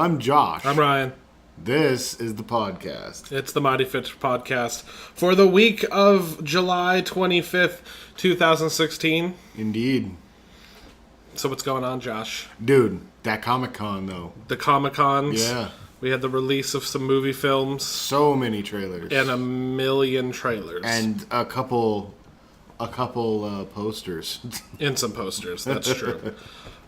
I'm Josh. I'm Ryan. This is the podcast. It's the Mighty Fitch podcast for the week of July 25th, 2016. Indeed. So what's going on, Josh? Dude, that Comic-Con, though. The Comic-Cons. Yeah. We had the release of some movie films. So many trailers. And a million trailers. And a couple posters. And some posters, that's true.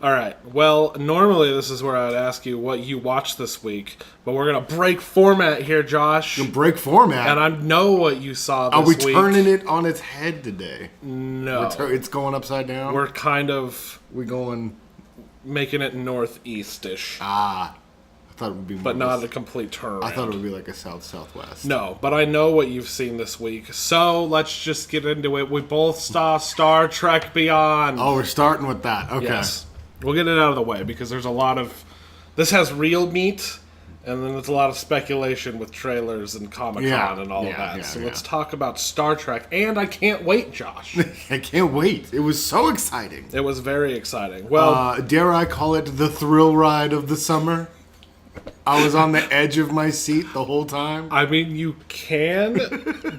All right. Well, normally this is where I would ask you what you watched this week, but we're going to break format here, Josh. You break format? And I know what you saw this week. Are we turning it on its head today? No. It's going upside down? We're kind of... We're going... Making it northeast-ish. I thought it would be more... But not a complete turnaround. I thought it would be like a south-southwest. No, but I know what you've seen this week. So, let's just get into it. We both saw Star Trek Beyond. Oh, we're starting with that. Okay. Yes. We'll get it out of the way because there's a lot of... This has real meat, and then there's a lot of speculation with trailers and Comic-Con and all of that. So let's talk about Star Trek. And I can't wait, Josh. I can't wait. It was so exciting. It was very exciting. Well, dare I call it the thrill ride of the summer? I was on the edge of my seat the whole time. I mean, you can,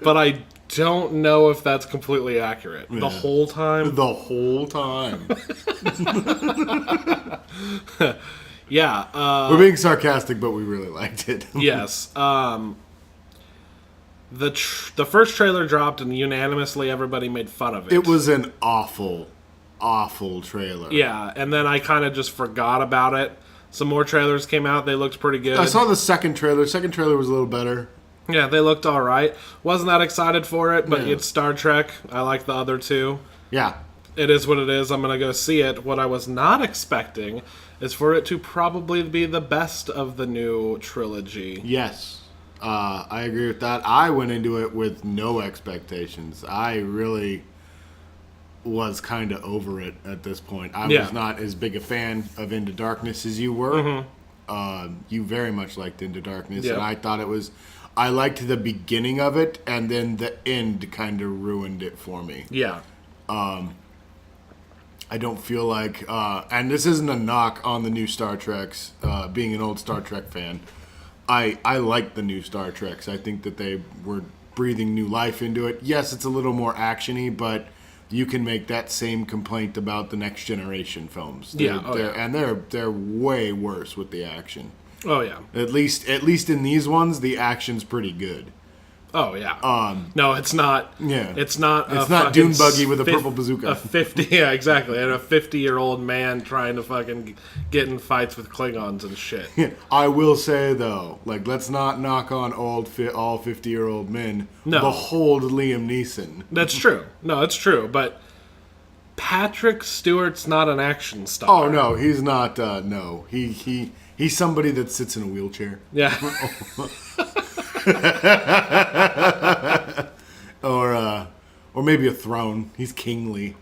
but I don't know if that's completely accurate. Yeah. The whole time? The whole time. Yeah. We're being sarcastic, but we really liked it. Yes. The first trailer dropped, and unanimously everybody made fun of it. It was an awful, awful trailer. Yeah, and then I kind of just forgot about it. Some more trailers came out. They looked pretty good. I saw the second trailer. Second trailer was a little better. Yeah, they looked all right. Wasn't that excited for it, but it's Star Trek. I like the other two. Yeah. It is what it is. I'm going to go see it. What I was not expecting is for it to probably be the best of the new trilogy. Yes. I agree with that. I went into it with no expectations. I really was kind of over it at this point. I was not as big a fan of Into Darkness as you were. Mm-hmm. You very much liked Into Darkness, and I thought it was... I liked the beginning of it, and then the end kind of ruined it for me. Yeah. I don't feel like... and this isn't a knock on the new Star Treks, being an old Star Trek fan. I like the new Star Treks. I think that they were breathing new life into it. Yes, it's a little more action-y, but... You can make that same complaint about the Next Generation films. They're way worse with the action. Oh yeah. At least in these ones, the action's pretty good. Oh yeah. No, it's not. Yeah. It's not. It's not Dune Buggy with a purple bazooka. Yeah, exactly. And a 50-year-old man trying to fucking get in fights with Klingons and shit. I will say though, like, let's not knock on all 50-year-old men. No. Behold Liam Neeson. That's true. No, it's true. But Patrick Stewart's not an action star. Oh no, he's not. No, he's somebody that sits in a wheelchair. Yeah. or maybe a throne. He's kingly.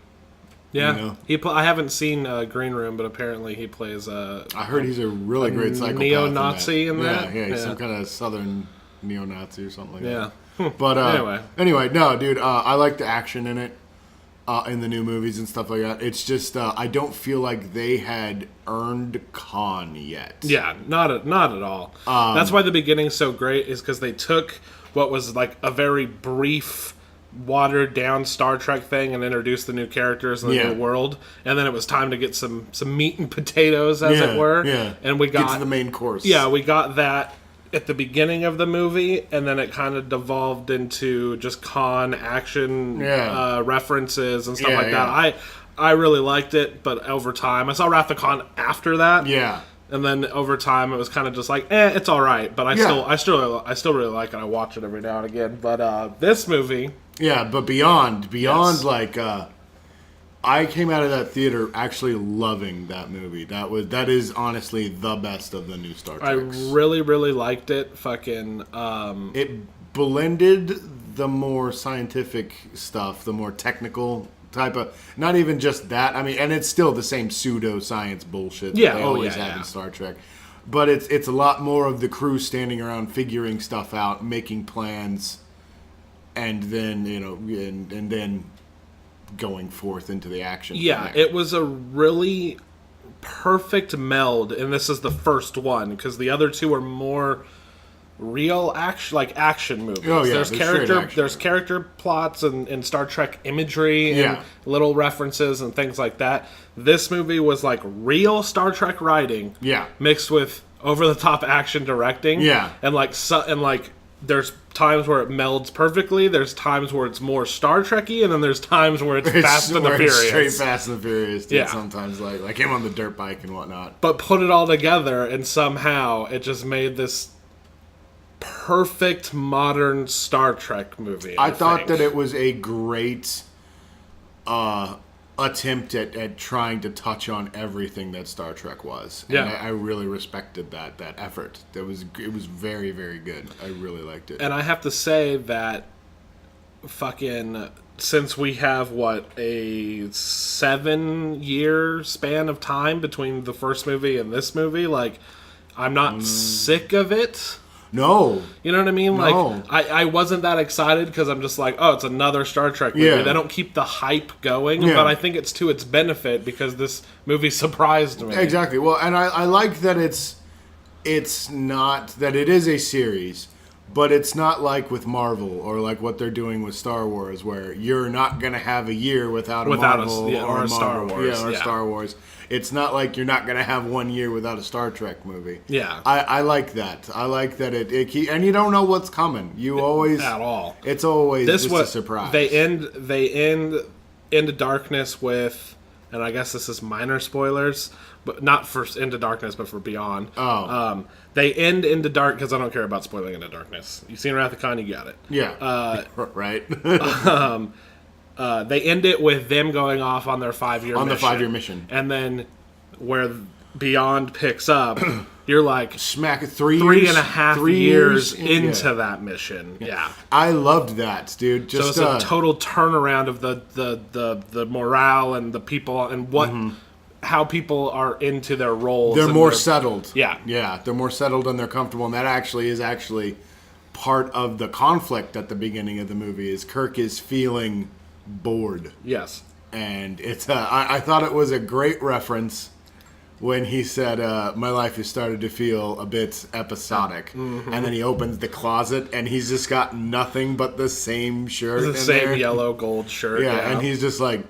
Yeah, you know? I haven't seen Green Room, but apparently he plays I heard he's a really great psychopath. Neo-Nazi in that. Yeah, he's some kind of southern neo-Nazi or something like that. Yeah. But anyway, no, dude, I like the action in it, in the new movies and stuff like that. It's just I don't feel like they had earned Khan yet. Yeah, not at all. That's why the beginning's so great, is because they took what was like a very brief, watered down Star Trek thing and introduced the new characters in the new world, and then it was time to get some meat and potatoes, as it were. Yeah, and we got to the main course. Yeah, we got that at the beginning of the movie, and then it kind of devolved into just Khan action references and stuff like that. I really liked it, but over time, I saw Wrath of Khan after that. Yeah. And then over time, it was kind of just like, it's all right. But I still really like it. I watch it every now and again. But this movie, but beyond, like, I came out of that theater actually loving that movie. That is honestly the best of the new Star Trek. I really, really liked it. Fucking, it blended the more scientific stuff, the more technical type of, not even just that. I mean, and it's still the same pseudo-science bullshit that they always have in Star Trek. But it's a lot more of the crew standing around figuring stuff out, making plans, and then, and then going forth into the action. Yeah, it was a really perfect meld, and this is the first one because the other two are more real action movies. Oh, yeah, there's they're character straight action. there's character plots and Star Trek imagery and Yeah. little references and things like that. This movie was like real Star Trek writing, Yeah. mixed with over the top action directing, Yeah. and there's times where it melds perfectly. There's times where it's more Star Trek-y, and then there's times where it's Fast and the Where it's Furious. straight Fast and the Furious, dude. Yeah. Sometimes like him on the dirt bike and whatnot. But put it all together, and somehow it just made this perfect modern Star Trek movie. I thought think. that it was a great attempt at trying to touch on everything that Star Trek was. And Yeah. I really respected that effort. It was very, very good. I really liked it. And I have to say that fucking since we have a 7-year span of time between the first movie and this movie, like I'm not sick of it. No. You know what I mean? No. Like, I wasn't that excited because I'm just like, oh, it's another Star Trek movie. Yeah. They don't keep the hype going, Yeah. but I think it's to its benefit because this movie surprised me. Exactly. Well, and I like that it's not that it is a series, but it's not like with Marvel or like what they're doing with Star Wars, where you're not gonna have a year without a Marvel or a Star Marvel- Wars, yeah, or yeah. Star Wars. It's not like you're not gonna have 1 year without a Star Trek movie. Yeah. I like that. I like that and you don't know what's coming. You always At all. It's always This just was a surprise. They end Into Darkness with, and I guess this is minor spoilers, but not for Into Darkness, but for Beyond. Oh. They end Into Dark because I don't care about spoiling Into Darkness. You've seen Wrath of Khan, you got it. Yeah. Right. They end it with them going off on their 5-year On the mission. 5-year mission. And then where Beyond picks up, you're like Smack 3 three and a half years in- into yeah. that mission. Yeah. I loved that, dude. So Just it's a total turnaround of the morale and the people and what how people are into their roles. they're and more their- settled. Yeah. Yeah, they're more settled and they're comfortable, and that actually is part of the conflict at the beginning of the movie. Is Kirk is feeling bored, Yes. and it's I thought it was a great reference when he said, "My life has started to feel a bit episodic," and then he opens the closet and he's just got nothing but the same shirt, The in same there. yellow gold shirt. Yeah, and he's just like,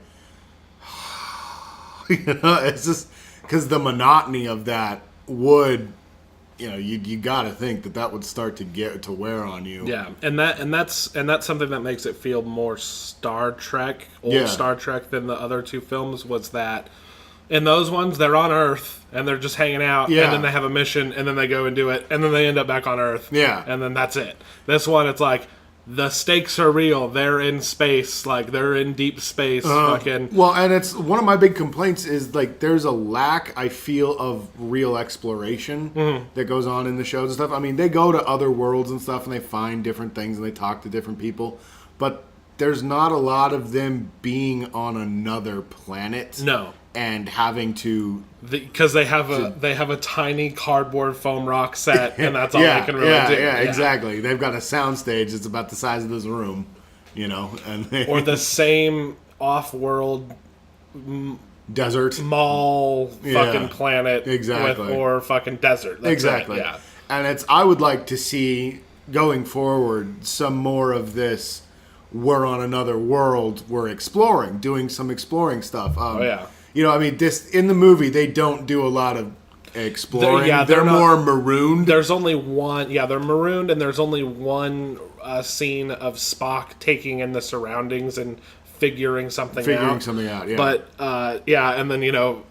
it's just because the monotony of that would, you got to think that would start to get to wear on you. Yeah, and that's something that makes it feel more Star Trek, Yeah. Star Trek than the other two films. Was that in those ones they're on Earth and they're just hanging out, Yeah. and then they have a mission, and then they go and do it, and then they end up back on Earth. Yeah. and then that's it. This one, it's like the stakes are real. They're in space, like they're in deep space. Fucking Well, and it's one of my big complaints is like there's a lack, I feel, of real exploration that goes on in the shows and stuff. I mean, they go to other worlds and stuff and they find different things and they talk to different people, but there's not a lot of them being on another planet. No. And having to because they have a tiny cardboard foam rock set, and that's all yeah, they can really yeah, do. Yeah, exactly. They've got a sound stage that's about the size of this room, and they, Or the same off-world desert. mall fucking Yeah, planet exactly. or fucking desert. That's Exactly. it, yeah. And I would like to see going forward some more of this. We're on another world. We're exploring, doing some exploring stuff. Oh yeah. I mean, this in the movie they don't do a lot of exploring. they're They're not- more marooned. There's only one. Yeah, they're marooned, and there's only one scene of Spock taking in the surroundings and figuring something out. Yeah. But yeah, and then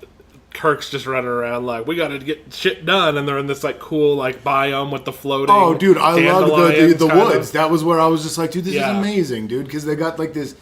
Kirk's just running around like, we got to get shit done, and they're in this like cool like biome with the floating. Oh, dude, I love the dandelions kind woods. of. That was where I was just like, dude, this Yeah. is amazing, dude, because they got like this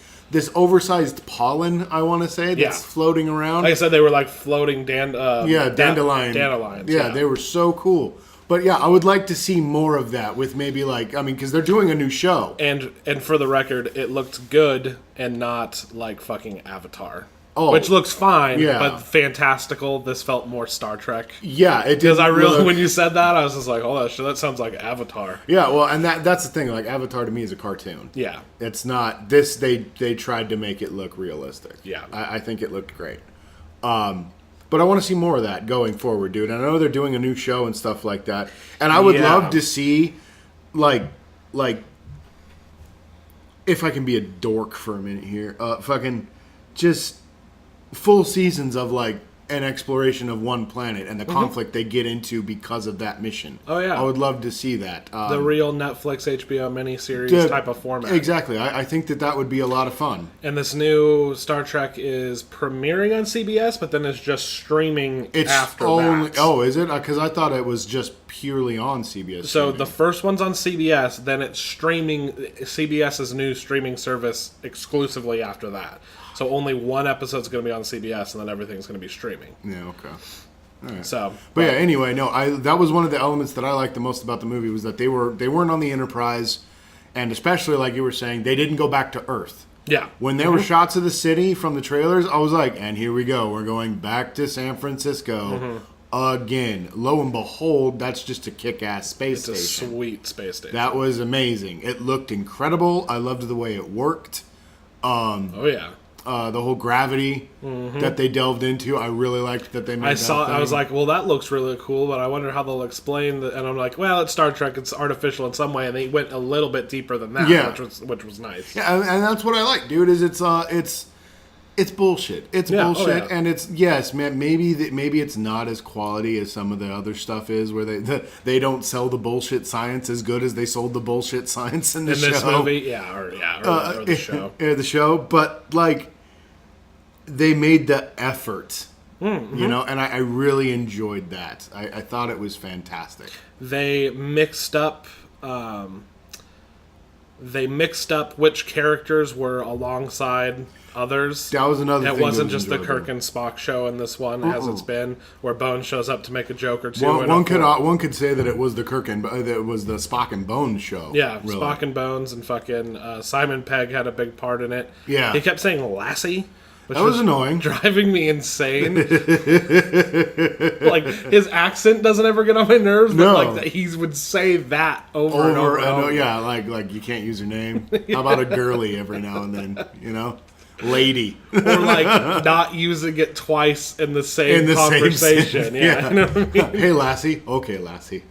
oversized pollen, I want to say, that's Yeah. floating around. Like I said, they were like floating dandelion. dandelions. Yeah, they were so cool. But yeah, I would like to see more of that with maybe because they're doing a new show. And for the record, it looked good and not like fucking Avatar. Oh. Which looks fine, Yeah. but fantastical. This felt more Star Trek. Yeah, it did. Because I really, when you said that, I was just like, oh, that sounds like Avatar. Yeah, well, and that's the thing. Like Avatar to me is a cartoon. Yeah. It's not this. They tried to make it look realistic. Yeah. I think it looked great. But I want to see more of that going forward, dude. And I know they're doing a new show and stuff like that. And I would love to see, like, if I can be a dork for a minute here, fucking just full seasons of, like, an exploration of one planet and the conflict they get into because of that mission. Oh, yeah. I would love to see that. The real Netflix, HBO miniseries type of format. Exactly. I think that would be a lot of fun. And this new Star Trek is premiering on CBS, but then it's just streaming after that. Oh, is it? Because I thought it was just purely on CBS. So the first one's on CBS, then it's streaming CBS's new streaming service exclusively after that. So only one episode's going to be on CBS, and then everything's going to be streaming. Yeah, okay. All right. So, but yeah, anyway, no, that was one of the elements that I liked the most about the movie was that they weren't on the Enterprise, and especially like you were saying, they didn't go back to Earth. Yeah. When there were shots of the city from the trailers, I was like, and here we go, we're going back to San Francisco again. Lo and behold, that's just a kick-ass space station. It's a sweet space station. That was amazing. It looked incredible. I loved the way it worked. Oh yeah. The whole gravity that they delved into, I really liked that they made. I was like, well, that looks really cool, but I wonder how they'll explain that. And I'm like, well, it's Star Trek, it's artificial in some way, and they went a little bit deeper than that, which was nice. Yeah, and that's what I like, dude. Is it's bullshit. It's bullshit, and it's man. Maybe it's not as quality as some of the other stuff is, where they don't sell the bullshit science as good as they sold the bullshit science in the show. This movie, or the show, the show. But like, they made the effort, you know, and I really enjoyed that. I thought it was fantastic. They mixed up. Which characters were alongside others. That was another thing. It wasn't just the Kirk and Spock show in this one, as it's been, where Bones shows up to make a joke or two. One could say that it was the it was the Spock and Bones show. Yeah, really. Spock and Bones, and fucking Simon Pegg had a big part in it. Yeah, he kept saying Lassie. Which was annoying, driving me insane. Like, his accent doesn't ever get on my nerves, but like he would say that over and over. Yeah, like you can't use your name. How about a girly every now and then? You know, lady, or like not using it twice in the same conversation. Yeah, you know what I mean? Hey, Lassie. Okay, Lassie.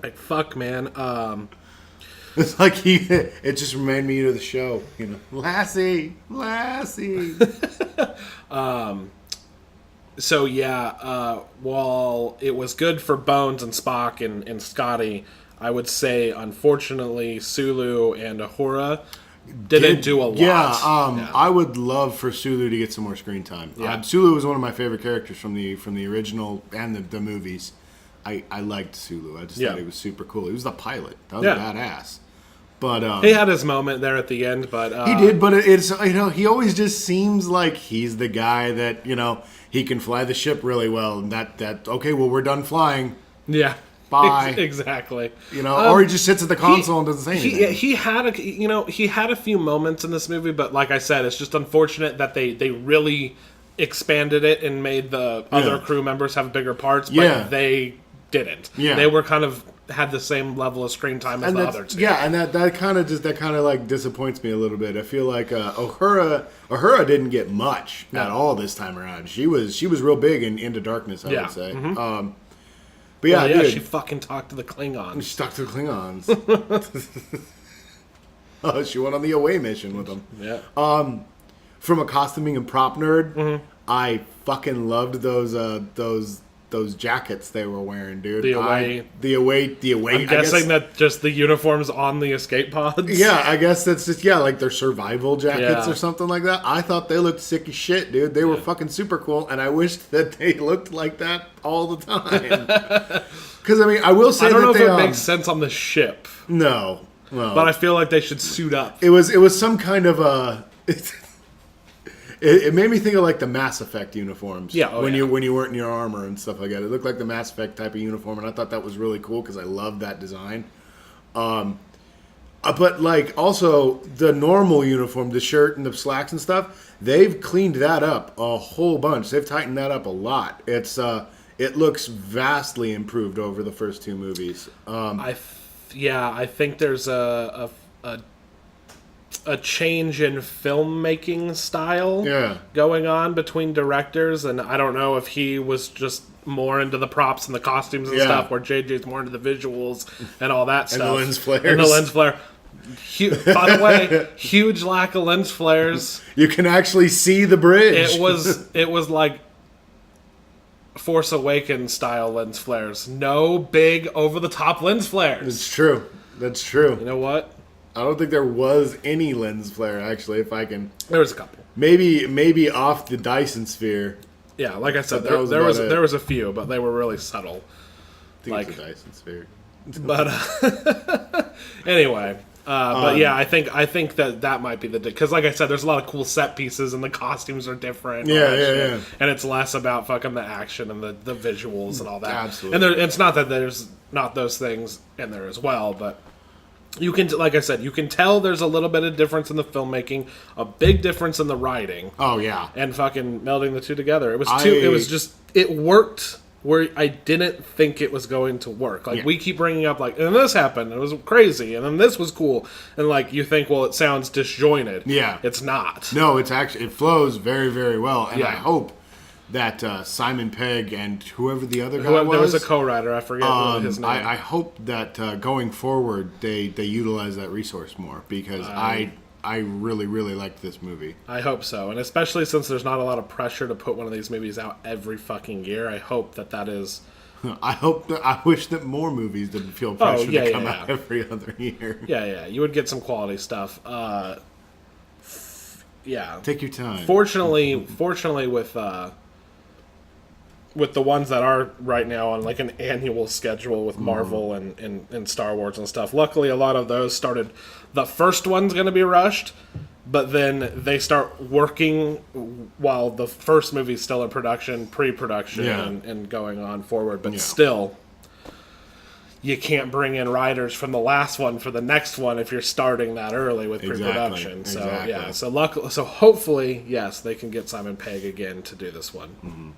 Like, fuck, man. It's like it just reminded me of the show, you know. Lassie. So yeah, while it was good for Bones and Spock and Scotty, I would say unfortunately Sulu and Uhura didn't do a lot. Yeah, I would love for Sulu to get some more screen time. Yeah. Sulu was one of my favorite characters from the original and the movies. I liked Sulu. I just thought he was super cool. He was the pilot. That was badass. But he had his moment there at the end, but he did. But it's, you know, he always just seems like he's the guy that, you know, he can fly the ship really well, and that okay, well, we're done flying. Yeah. Bye. Exactly. You know, or he just sits at the console and doesn't say anything. He had a few moments in this movie, but like I said, it's just unfortunate that they really expanded it and made the other crew members have bigger parts, but they didn't. Yeah. They were kind of had the same level of screen time as the other two. Yeah, and that kind of like disappoints me a little bit. I feel like Uhura didn't get much at all this time around. She was real big in Into Darkness, I would say. Mm-hmm. But yeah, dude, she fucking talked to the Klingons. She talked to the Klingons. Oh, she went on the away mission with them. Yeah. From a costuming and prop nerd, I fucking loved those jackets they were wearing, dude. The away. I'm guessing that just the uniforms on the escape pods. Yeah, I guess that's just like their survival jackets or something like that. I thought they looked sick as shit, dude. They were fucking super cool, and I wished that they looked like that all the time. Because I mean, I will say I don't know if it makes sense on the ship. No, well, but I feel like they should suit up. It was some kind of a. It made me think of like the Mass Effect uniforms. Yeah, when you weren't in your armor and stuff like that. It looked like the Mass Effect type of uniform, and I thought that was really cool because I love that design. But like also the normal uniform, the shirt and the slacks and stuff, they've cleaned that up a whole bunch. They've tightened that up a lot. It looks vastly improved over the first two movies. I think there's a a change in filmmaking style Yeah. going on between directors, and I don't know if he was just more into the props and the costumes and Yeah. stuff, where JJ's more into the visuals and all that stuff. the lens flares. And the lens flare. By the way, huge lack of lens flares. You can actually see the bridge. It was like Force Awakens style lens flares. No big over the top lens flares. It's true. That's true. You know what? I don't think there was any lens flare, actually, if I can... There was a couple. Maybe off the Dyson Sphere. Yeah, like I said, But that was there was about it. a few, but they were really subtle. I think it's a Dyson Sphere. But anyway, but yeah, I think that might be because, like I said, there's a lot of cool set pieces and the costumes are different. and all Yeah, that yeah, shit. yeah. And it's less about fucking the action and the visuals and all that. Absolutely. And it's not that there's not those things in there as well, but. You can, like I said, you can tell there's a little bit of difference in the filmmaking, a big difference in the writing, Oh, yeah. and fucking melding the two together. It was I- it worked where I didn't think it was going to work. Like Yeah. we keep bringing up, like, and this happened, it was crazy, and then this was cool, and like you think, well, it sounds disjointed. Yeah. it's not. No, it flows very, very well. And Yeah. I hope that Simon Pegg and whoever the other guy There was a co-writer, I forget his name. I hope that going forward they utilize that resource more because I really, really liked this movie. I hope so, and especially since there's not a lot of pressure to put one of these movies out every fucking year, I hope that is. I wish that more movies didn't feel pressure to come out every other year. Yeah, you would get some quality stuff. Yeah. Take your time. Fortunately, with the ones that are right now on like an annual schedule with Marvel and Star Wars and stuff. Luckily, a lot of those started. The first one's going to be rushed, but then they start working while the first movie's still in production, pre-production, Yeah. and going on forward. But Yeah. still, you can't bring in writers from the last one for the next one if you're starting that early with pre-production. Exactly. So Exactly. yeah, so hopefully, yes, they can get Simon Pegg again to do this one. Mm-hmm.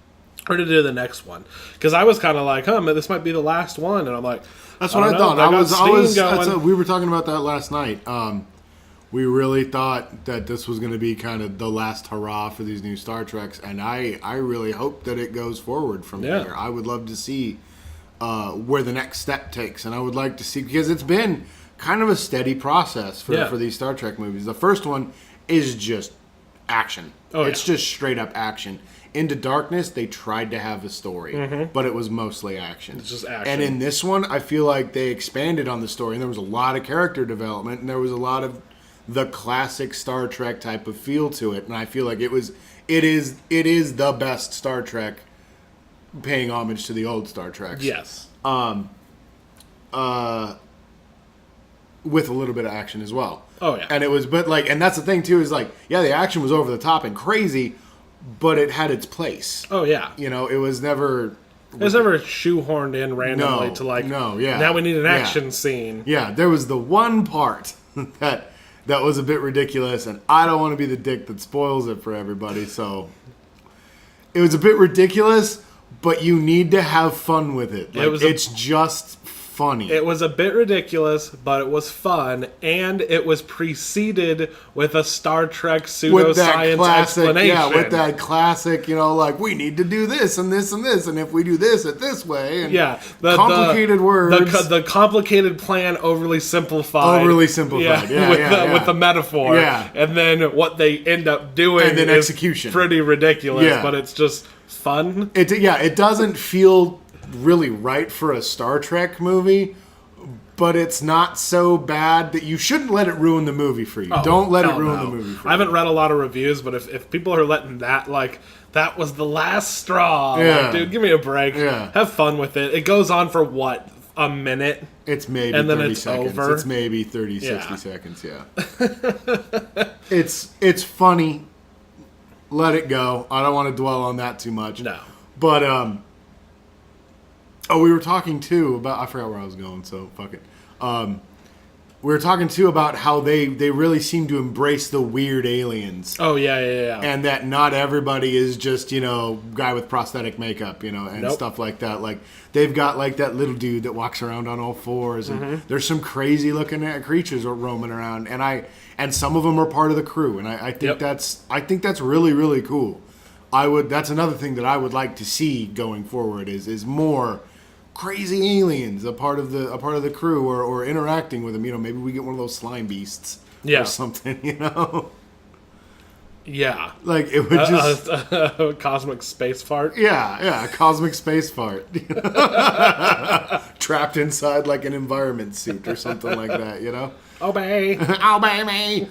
Or to do the next one, because I was kind of like, this might be the last one, and I'm like, That's what I don't know, thought. they got Steam going. We were talking about that last night. We really thought that this was going to be kind of the last hurrah for these new Star Treks, and I really hope that it goes forward from Yeah. here. I would love to see where the next step takes, and I would like to see because it's been kind of a steady process for these Star Trek movies. The first one is just action. It's just straight up action. Into Darkness, they tried to have a story, but it was mostly action. It's just action. And in this one, I feel like they expanded on the story, and there was a lot of character development, and there was a lot of the classic Star Trek type of feel to it. And I feel like it is the best Star Trek, paying homage to the old Star Treks. Yes. With a little bit of action as well. Oh, yeah. And it was, and that's the thing too, is like, yeah, the action was over the top and crazy, but it had its place. Oh yeah. You know, it was never. It was never shoehorned in randomly to like. No, yeah. Now we need an Yeah. action scene. Yeah, there was the one part that was a bit ridiculous, and I don't want to be the dick that spoils it for everybody. So it was a bit ridiculous, but you need to have fun with it. Like, it's just funny. It was a bit ridiculous, but it was fun, and it was preceded with a Star Trek pseudoscience explanation. Yeah, with that classic, like, we need to do this and this and this, and if we do this, it this way. And complicated words. The complicated plan overly simplified. Yeah, with the metaphor. Yeah. And then what they end up doing And then is execution. pretty ridiculous, Yeah. but it's just fun. It doesn't feel really right for a Star Trek movie, but it's not so bad that you shouldn't let it ruin the movie for you. Don't let it ruin the movie for you. I haven't read a lot of reviews, but if people are letting that, like, that was the last straw. Yeah. Like, dude, give me a break. Yeah. Have fun with it. It goes on for, what, a minute? It's maybe and then 30 it's seconds. over. It's maybe 30, Yeah. 60 seconds, yeah. It's funny. Let it go. I don't want to dwell on that too much. No. But, we were talking too about, I forgot where I was going, so fuck it. we were talking too about how they really seem to embrace the weird aliens. Oh yeah. And that not everybody is just, guy with prosthetic makeup, and Nope. stuff like that. Like, they've got, like, that little dude that walks around on all fours. And there's some crazy looking creatures roaming around. And some of them are part of the crew. And I think that's really, really cool. That's another thing that I would like to see going forward is more crazy aliens a part of the crew or interacting with them. Maybe we get one of those slime beasts or something. Yeah, like it would just cosmic space fart. yeah, cosmic space fart trapped inside like an environment suit or something like that. Obey. Obey me.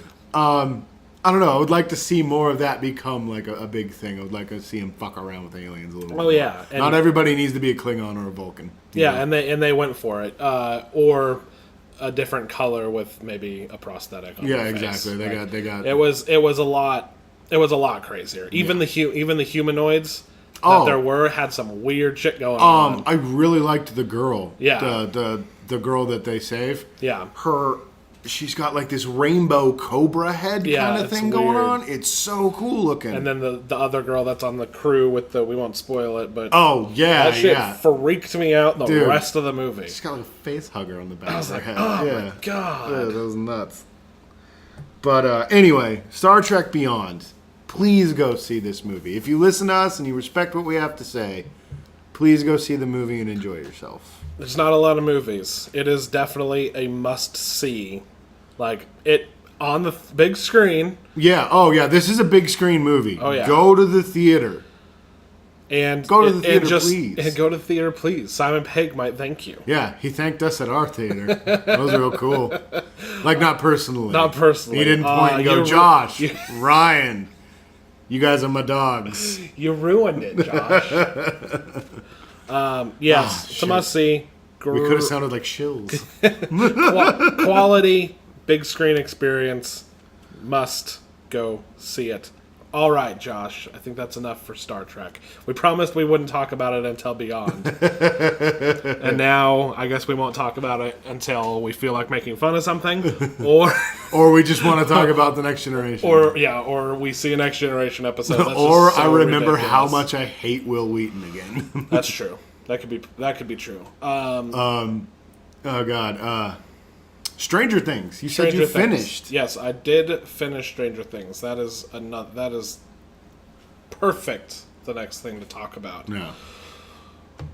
I don't know. I would like to see more of that become like a big thing. I would like to see him fuck around with aliens a little bit. Oh yeah, and not everybody needs to be a Klingon or a Vulcan. Yeah, and they went for it, or a different color with maybe a prosthetic. On their face, exactly. right? They got. It was a lot. It was a lot crazier. Even the humanoids that there were had some weird shit going on. I really liked the girl. Yeah. The girl that they save. Yeah. She's got like this rainbow cobra head kind of thing going on. It's so cool looking. And then the other girl that's on the crew with we won't spoil it, but that shit freaked me out the rest of the movie. She's got like a face hugger on the back of her head. Oh my god. Yeah, that was nuts. But anyway, Star Trek Beyond. Please go see this movie. If you listen to us and you respect what we have to say, please go see the movie and enjoy yourself. There's not a lot of movies. It is definitely a must-see. Like, it on the big screen. Yeah. Oh, yeah. This is a big screen movie. Oh, yeah. Go to the theater. And go to the theater, please. And go to the theater, please. Simon Pegg might thank you. Yeah, he thanked us at our theater. That was real cool. Like, not personally. Not personally. He didn't point and go, Josh, Ryan, you guys are my dogs. You ruined it, Josh. Yes, it's a must-see. We could have sounded like shills. Quality, big screen experience. Must go see it. All right, Josh. I think that's enough for Star Trek. We promised we wouldn't talk about it until Beyond. And now, I guess we won't talk about it until we feel like making fun of something. Or we just want to talk about the Next Generation. Or we see a Next Generation episode. That's or so I remember ridiculous. how much I hate Will Wheaton again. That's true. That could be true. Oh, God. Stranger Things. You said you finished. Yes, I did finish Stranger Things. That is perfect. The next thing to talk about. Yeah.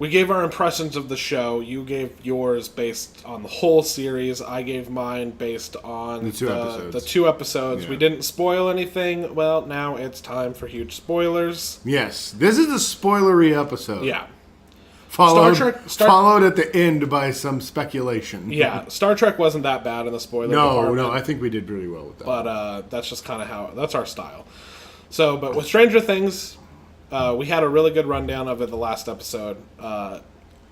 We gave our impressions of the show. You gave yours based on the whole series. I gave mine based on the two episodes. Yeah. We didn't spoil anything. Well, now it's time for huge spoilers. Yes, this is a spoilery episode. Yeah. Followed at the end by some speculation. Yeah, Star Trek wasn't that bad in the spoiler department. No, I think we did really well with that. But that's just kind of that's our style. So, but with Stranger Things, we had a really good rundown of it the last episode.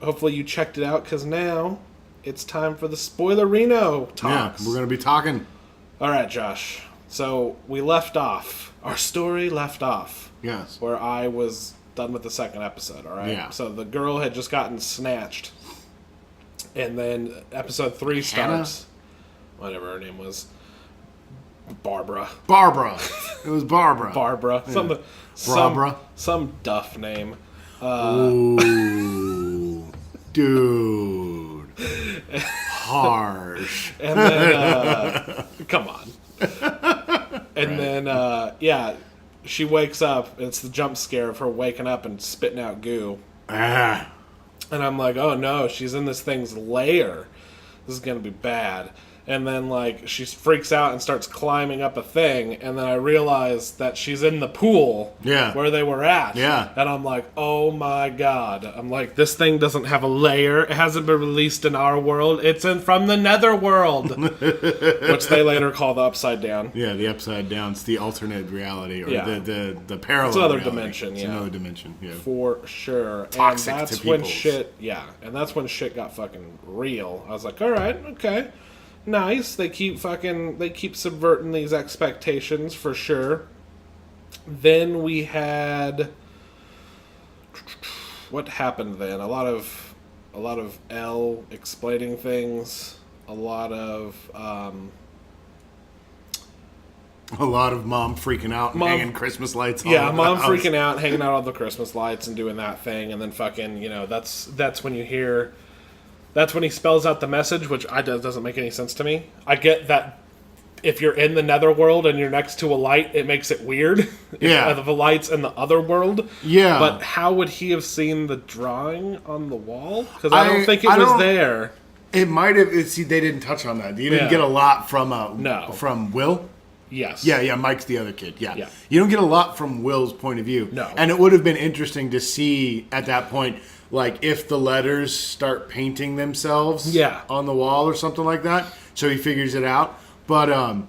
Hopefully you checked it out, because now it's time for the Spoilerino talks. Yeah, we're going to be talking. All right, Josh. So we left off. Our story left off. Yes. Where I was done with the second episode, all right? Yeah. So the girl had just gotten snatched. And then episode 3 starts. Whatever her name was. Barbara. It was Barbara. Barbara. Barbara. Some duff name. Ooh. Dude. Harsh. And then, come on. And then, she wakes up. It's the jump scare of her waking up and spitting out goo. Ah. And I'm like, oh no, she's in this thing's lair. This is going to be bad. And then, she freaks out and starts climbing up a thing. And then I realize that she's in the pool where they were at. Yeah. And I'm like, oh my god. I'm like, this thing doesn't have a layer. It hasn't been released in our world. It's from the netherworld. Which they later call the Upside Down. Yeah, the Upside Down. It's the alternate reality. Or the parallel It's another reality. dimension, It's another dimension, yeah. For sure. Toxic and that's to when peoples. and that's when shit got fucking real. I was like, alright, okay. Nice. They keep subverting these expectations for sure. Then we had what happened then? A lot of Elle explaining things. a lot of mom freaking out and hanging Christmas lights. Yeah, mom freaking out, hanging out all the Christmas lights and doing that thing, and then fucking, that's when you hear. That's when he spells out the message, which doesn't make any sense to me. I get that if you're in the netherworld and you're next to a light, it makes it weird. Yeah. The light's in the other world. Yeah. But how would he have seen the drawing on the wall? Because I don't think it was there. It might have. See, they didn't touch on that. You didn't get a lot from from Will. Yes. Yeah. Mike's the other kid. Yeah. Yeah. You don't get a lot from Will's point of view. No. And it would have been interesting to see at that point, like if the letters start painting themselves. On the wall or something like that. So he figures it out. But and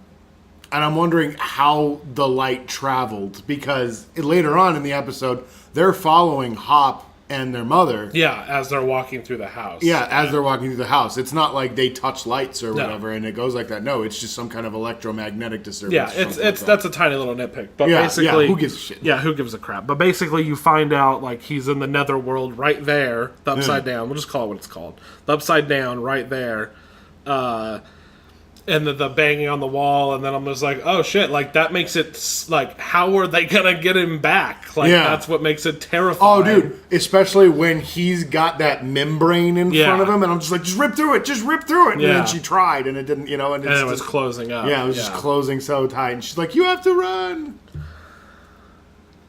I'm wondering how the light traveled, because later on in the episode they're following Hop and their mother. Yeah, as they're walking through the house. Yeah, as they're walking through the house. It's not like they touch lights or whatever and it goes like that. No, it's just some kind of electromagnetic disturbance. Yeah, that's a tiny little nitpick. But basically, who gives a shit? Yeah, who gives a crap? But basically, you find out like he's in the netherworld right there, the upside down. We'll just call it what it's called. The upside down right there. And the banging on the wall, and then I'm just like, oh shit, like that makes it like, how are they gonna get him back? Like that's what makes it terrifying. Oh, dude, especially when he's got that membrane in front of him, and I'm just like, just rip through it. And then she tried, and it didn't, and it was closing up. Yeah, it was just closing so tight, and she's like, you have to run.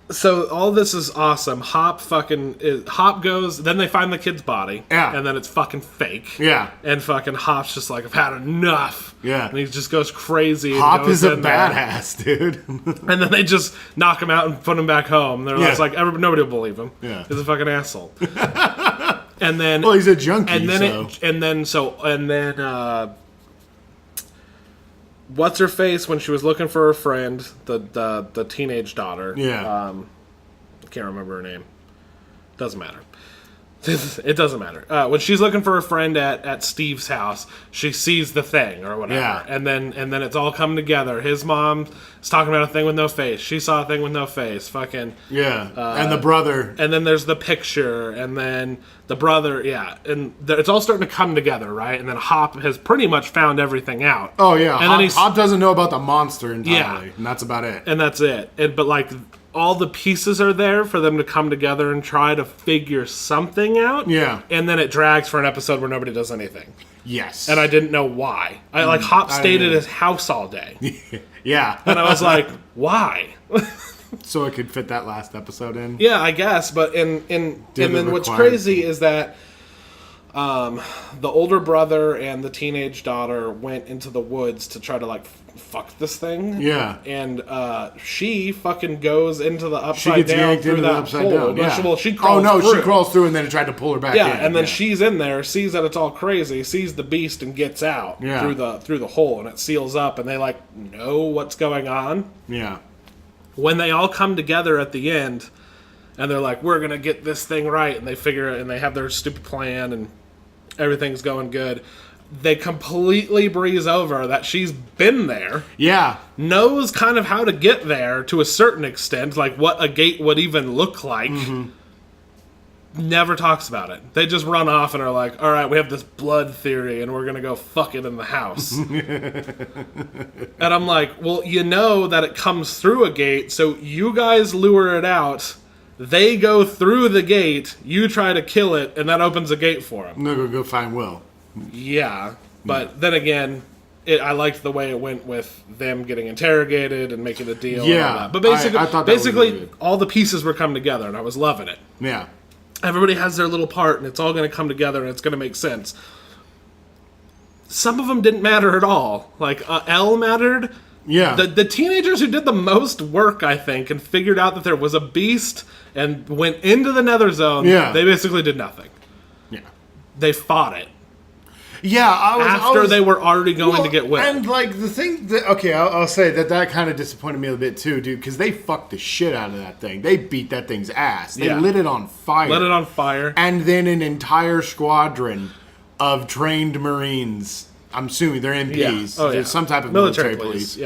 So all this is awesome. Hop goes. Then they find the kid's body. Yeah. And then it's fucking fake. Yeah. And fucking Hop's just like, I've had enough. Yeah. And he just goes crazy. Hop is a badass, dude. And then they just knock him out and put him back home. They're just like, nobody will believe him. Yeah. He's a fucking asshole. And then, well, he's a junkie. And then what's her face when she was looking for her friend, the teenage daughter? Yeah. I can't remember her name. Doesn't matter. It doesn't matter. When she's looking for her friend at Steve's house, she sees the thing or whatever, and then it's all come together. His mom is talking about a thing with no face. She saw a thing with no face. Fucking and the brother. And then there's the picture, and then the brother. Yeah, and it's all starting to come together, right? And then Hop has pretty much found everything out. Oh yeah, and then Hop doesn't know about the monster entirely, and that's about it. And that's it. But like, all the pieces are there for them to come together and try to figure something out. Yeah. And then it drags for an episode where nobody does anything. Yes. And I didn't know why. Hop stayed at his house all day. Yeah. And I was like, why? So it could fit that last episode in? Yeah, I guess. But and then what's crazy is that the older brother and the teenage daughter went into the woods to try to like fuck this thing. Yeah. And she fucking goes into the upside down through that upside hole. down. Yeah. Well, she crawls through. She crawls through and then it tried to pull her back in. Yeah, and then she's in there, sees that it's all crazy, sees the beast and gets out through the hole, and it seals up, and they like know what's going on. Yeah. When they all come together at the end, and they're like, we're gonna get this thing right, and they figure it, and they have their stupid plan, and everything's going good. They completely breeze over that she's been there. Yeah. Knows kind of how to get there to a certain extent, like what a gate would even look like. Mm-hmm. Never talks about it. They just run off and are like, all right, we have this blood theory and we're going to go fuck it in the house. And I'm like, well, you know that it comes through a gate, so you guys lure it out. They go through the gate, you try to kill it, and that opens a gate for them. I'm going to go find Will. Yeah, but then again, I liked the way it went with them getting interrogated and making a deal. Yeah, and all that. But basically, I thought that was really good. All the pieces were coming together, and I was loving it. Yeah, everybody has their little part, and it's all going to come together, and it's going to make sense. Some of them didn't matter at all. Like Elle mattered. Yeah, the teenagers who did the most work, I think, and figured out that there was a beast and went into the Nether Zone. Yeah, they basically did nothing. Yeah, they fought it. Yeah, they were already going to get Will. And like the thing that, okay, I'll say that kind of disappointed me a bit too, dude, because they fucked the shit out of that thing. They beat that thing's ass. They lit it on fire. And then an entire squadron of trained Marines, I'm assuming they're MPs, there's some type of military police,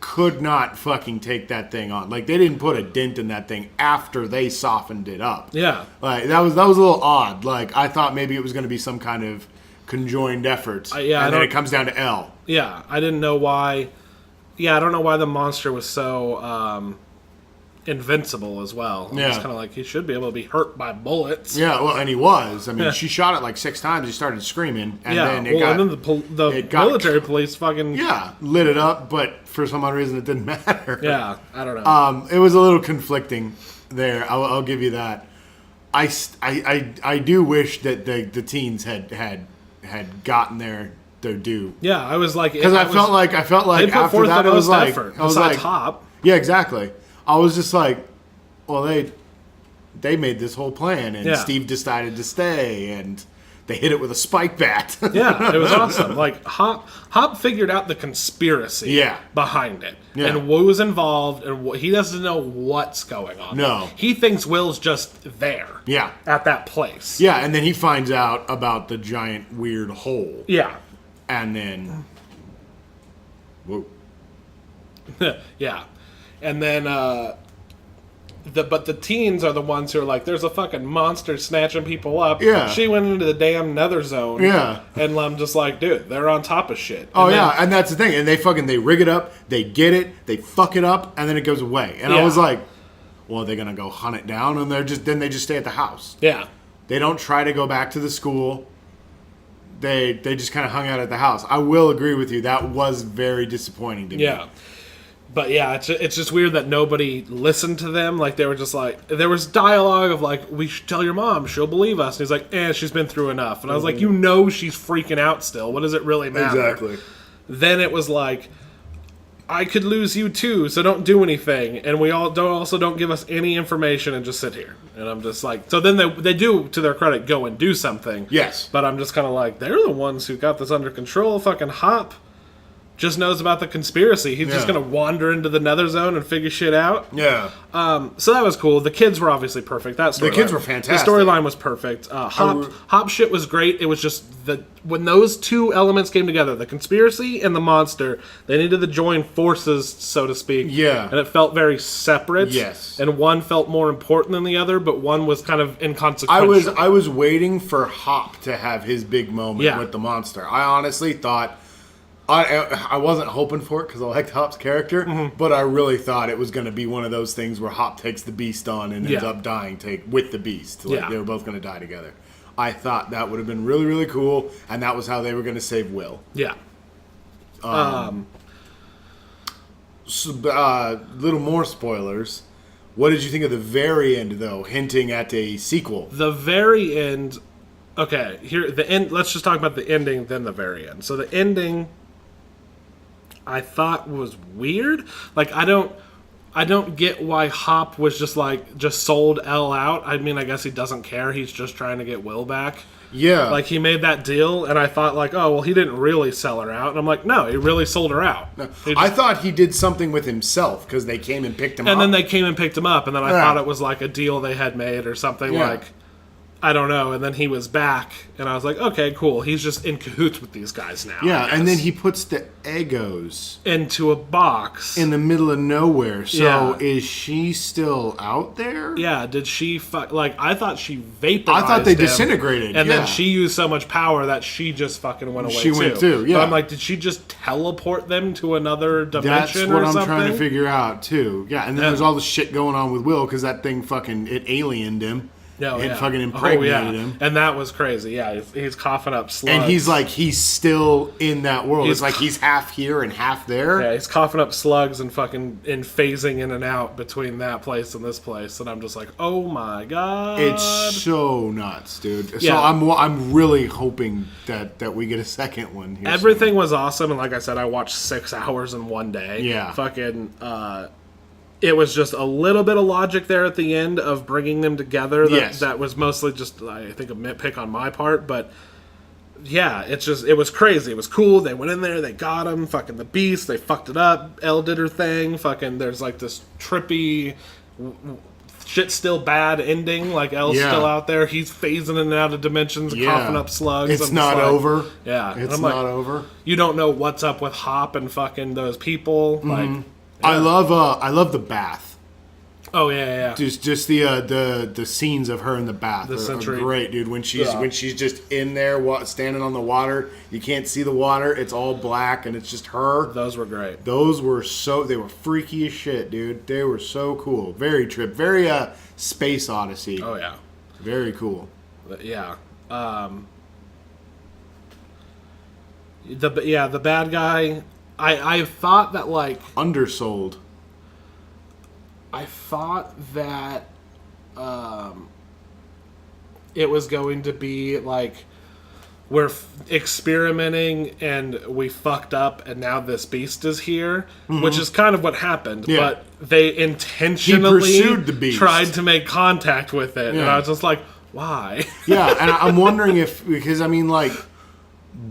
could not fucking take that thing on. Like, they didn't put a dent in that thing after they softened it up. Yeah. Like, that was a little odd. Like, I thought maybe it was going to be some kind of conjoined efforts. Yeah, and then it comes down to L. Yeah, I didn't know why. Yeah, I don't know why the monster was so invincible as well. Yeah. It's kind of like he should be able to be hurt by bullets. Yeah, well, and he was. I mean, she shot it like 6 times. He started screaming, and Yeah, then and then the military police fucking... Yeah, lit it up, but for some odd reason it didn't matter. Yeah, I don't know. It was a little conflicting there. I'll give you that. I do wish that the teens had gotten their due. Yeah, I was like... Because I felt like they put after forth that the it was most like... effort, I was besides like... Hop. Yeah, exactly. I was just like, well, they made this whole plan, and Steve decided to stay, and they hit it with a spike bat. Yeah, it was awesome. Like, Hop figured out the conspiracy behind it. Yeah. And what was involved, and he doesn't know what's going on. No. He thinks Will's just there. Yeah. At that place. Yeah, and then he finds out about the giant weird hole. Yeah. And then... Whoa. Yeah. And then, but the teens are the ones who are like, there's a fucking monster snatching people up. Yeah. She went into the damn nether zone. Yeah. And I'm just like, dude, they're on top of shit. Oh, yeah, and that's the thing. And they rig it up, they get it, they fuck it up, and then it goes away. And I was like, well, are they going to go hunt it down? And then they just stay at the house. Yeah. They don't try to go back to the school. They just kind of hung out at the house. I will agree with you. That was very disappointing to me. Yeah. But yeah, it's just weird that nobody listened to them. Like, they were just like... There was dialogue of like, we should tell your mom. She'll believe us. And he's like, she's been through enough. And I was like, you know she's freaking out still. What does it really matter? Exactly. Then it was like, I could lose you too, so don't do anything. And we all don't give us any information and just sit here. And I'm just like... So then they do, to their credit, go and do something. Yes. But I'm just kind of like, they're the ones who got this under control. Fucking Hop just knows about the conspiracy. He's just going to wander into the nether zone and figure shit out. Yeah. So that was cool. The kids were obviously perfect. The kids were fantastic. The storyline was perfect. Hop shit was great. It was just when those two elements came together, the conspiracy and the monster, they needed to join forces, so to speak. Yeah. And it felt very separate. Yes. And one felt more important than the other, but one was kind of inconsequential. I was waiting for Hop to have his big moment with the monster. I honestly thought... I wasn't hoping for it because I liked Hop's character, but I really thought it was going to be one of those things where Hop takes the beast on and ends up dying with the beast. Like they were both going to die together. I thought that would have been really, really cool, and that was how they were going to save Will. Yeah. Little more spoilers. What did you think of the very end, though, hinting at a sequel? The very end... Okay, here, the end. Let's just talk about the ending, then the very end. So the ending... I thought was weird. Like, I don't get why Hop was just sold L out. I mean, I guess he doesn't care. He's just trying to get Will back. Yeah. Like, he made that deal, and I thought, like, oh, well, he didn't really sell her out. And I'm like, no, he really sold her out. No. I thought he did something with himself, because they came and picked him up. And then they came and picked him up, and then I thought it was, like, a deal they had made or something, like... I don't know. And then he was back, and I was like, okay, cool. He's just in cahoots with these guys now. Yeah, and then he puts the Eggos into a box in the middle of nowhere. So is she still out there? Yeah, did she I thought she vaporized I thought they him, disintegrated. And then she used so much power that she just fucking went away She went too, yeah. But I'm like, did she just teleport them to another dimension or something? That's what I'm trying to figure out, too. Yeah, and then there's all the shit going on with Will, because that thing fucking, it aliened him. It fucking impregnated him. And that was crazy. Yeah, he's coughing up slugs. And he's still in that world. It's like he's half here and half there. Yeah, he's coughing up slugs and fucking phasing in and out between that place and this place. And I'm just like, oh my god. It's so nuts, dude. So I'm really hoping that we get a second one here. Everything was awesome. And like I said, I watched 6 hours in one day. Yeah. Fucking... it was just a little bit of logic there at the end of bringing them together. That was mostly just, I think, a nitpick on my part. But, yeah, it was crazy. It was cool. They went in there. They got him. Fucking the beast. They fucked it up. Elle did her thing. Fucking there's, like, this trippy, shit's still bad ending. Like, Elle's still out there. He's phasing in and out of dimensions, coughing up slugs. It's not over. Yeah. It's not over. You don't know what's up with Hop and fucking those people. Mm-hmm. Like... I love the bath. Oh yeah. Just the scenes of her in the bath are great, dude. When she's just in there standing on the water, you can't see the water. It's all black and it's just her. Those were great. They were freaky as shit, dude. They were so cool. Very Space Odyssey. Oh yeah. Very cool. Yeah. The bad guy. I thought that like undersold. I thought that it was going to be like we're experimenting and we fucked up and now this beast is here, which is kind of what happened. Yeah. But they intentionally pursued the beast. Tried to make contact with it, and I was just like, why? Yeah, and I'm wondering because I mean, like,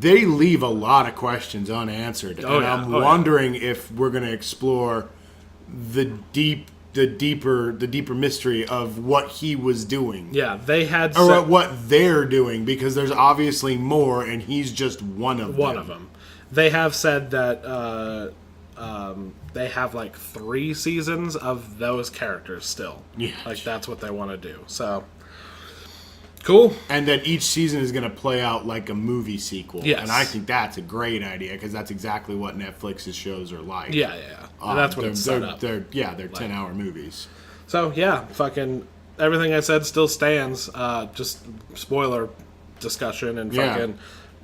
they leave a lot of questions unanswered, and I'm wondering if we're going to explore the deeper mystery of what he was doing. Yeah, they had what they're doing, because there's obviously more, and he's just one of them. They have said that they have like 3 seasons of those characters still. Yeah, like that's what they want to do. So cool. And that each season is going to play out like a movie sequel. Yes. And I think that's a great idea, because that's exactly what Netflix's shows are like. Yeah. And that's what it's set up. They're 10-hour movies. So, yeah, fucking everything I said still stands. Just spoiler discussion and fucking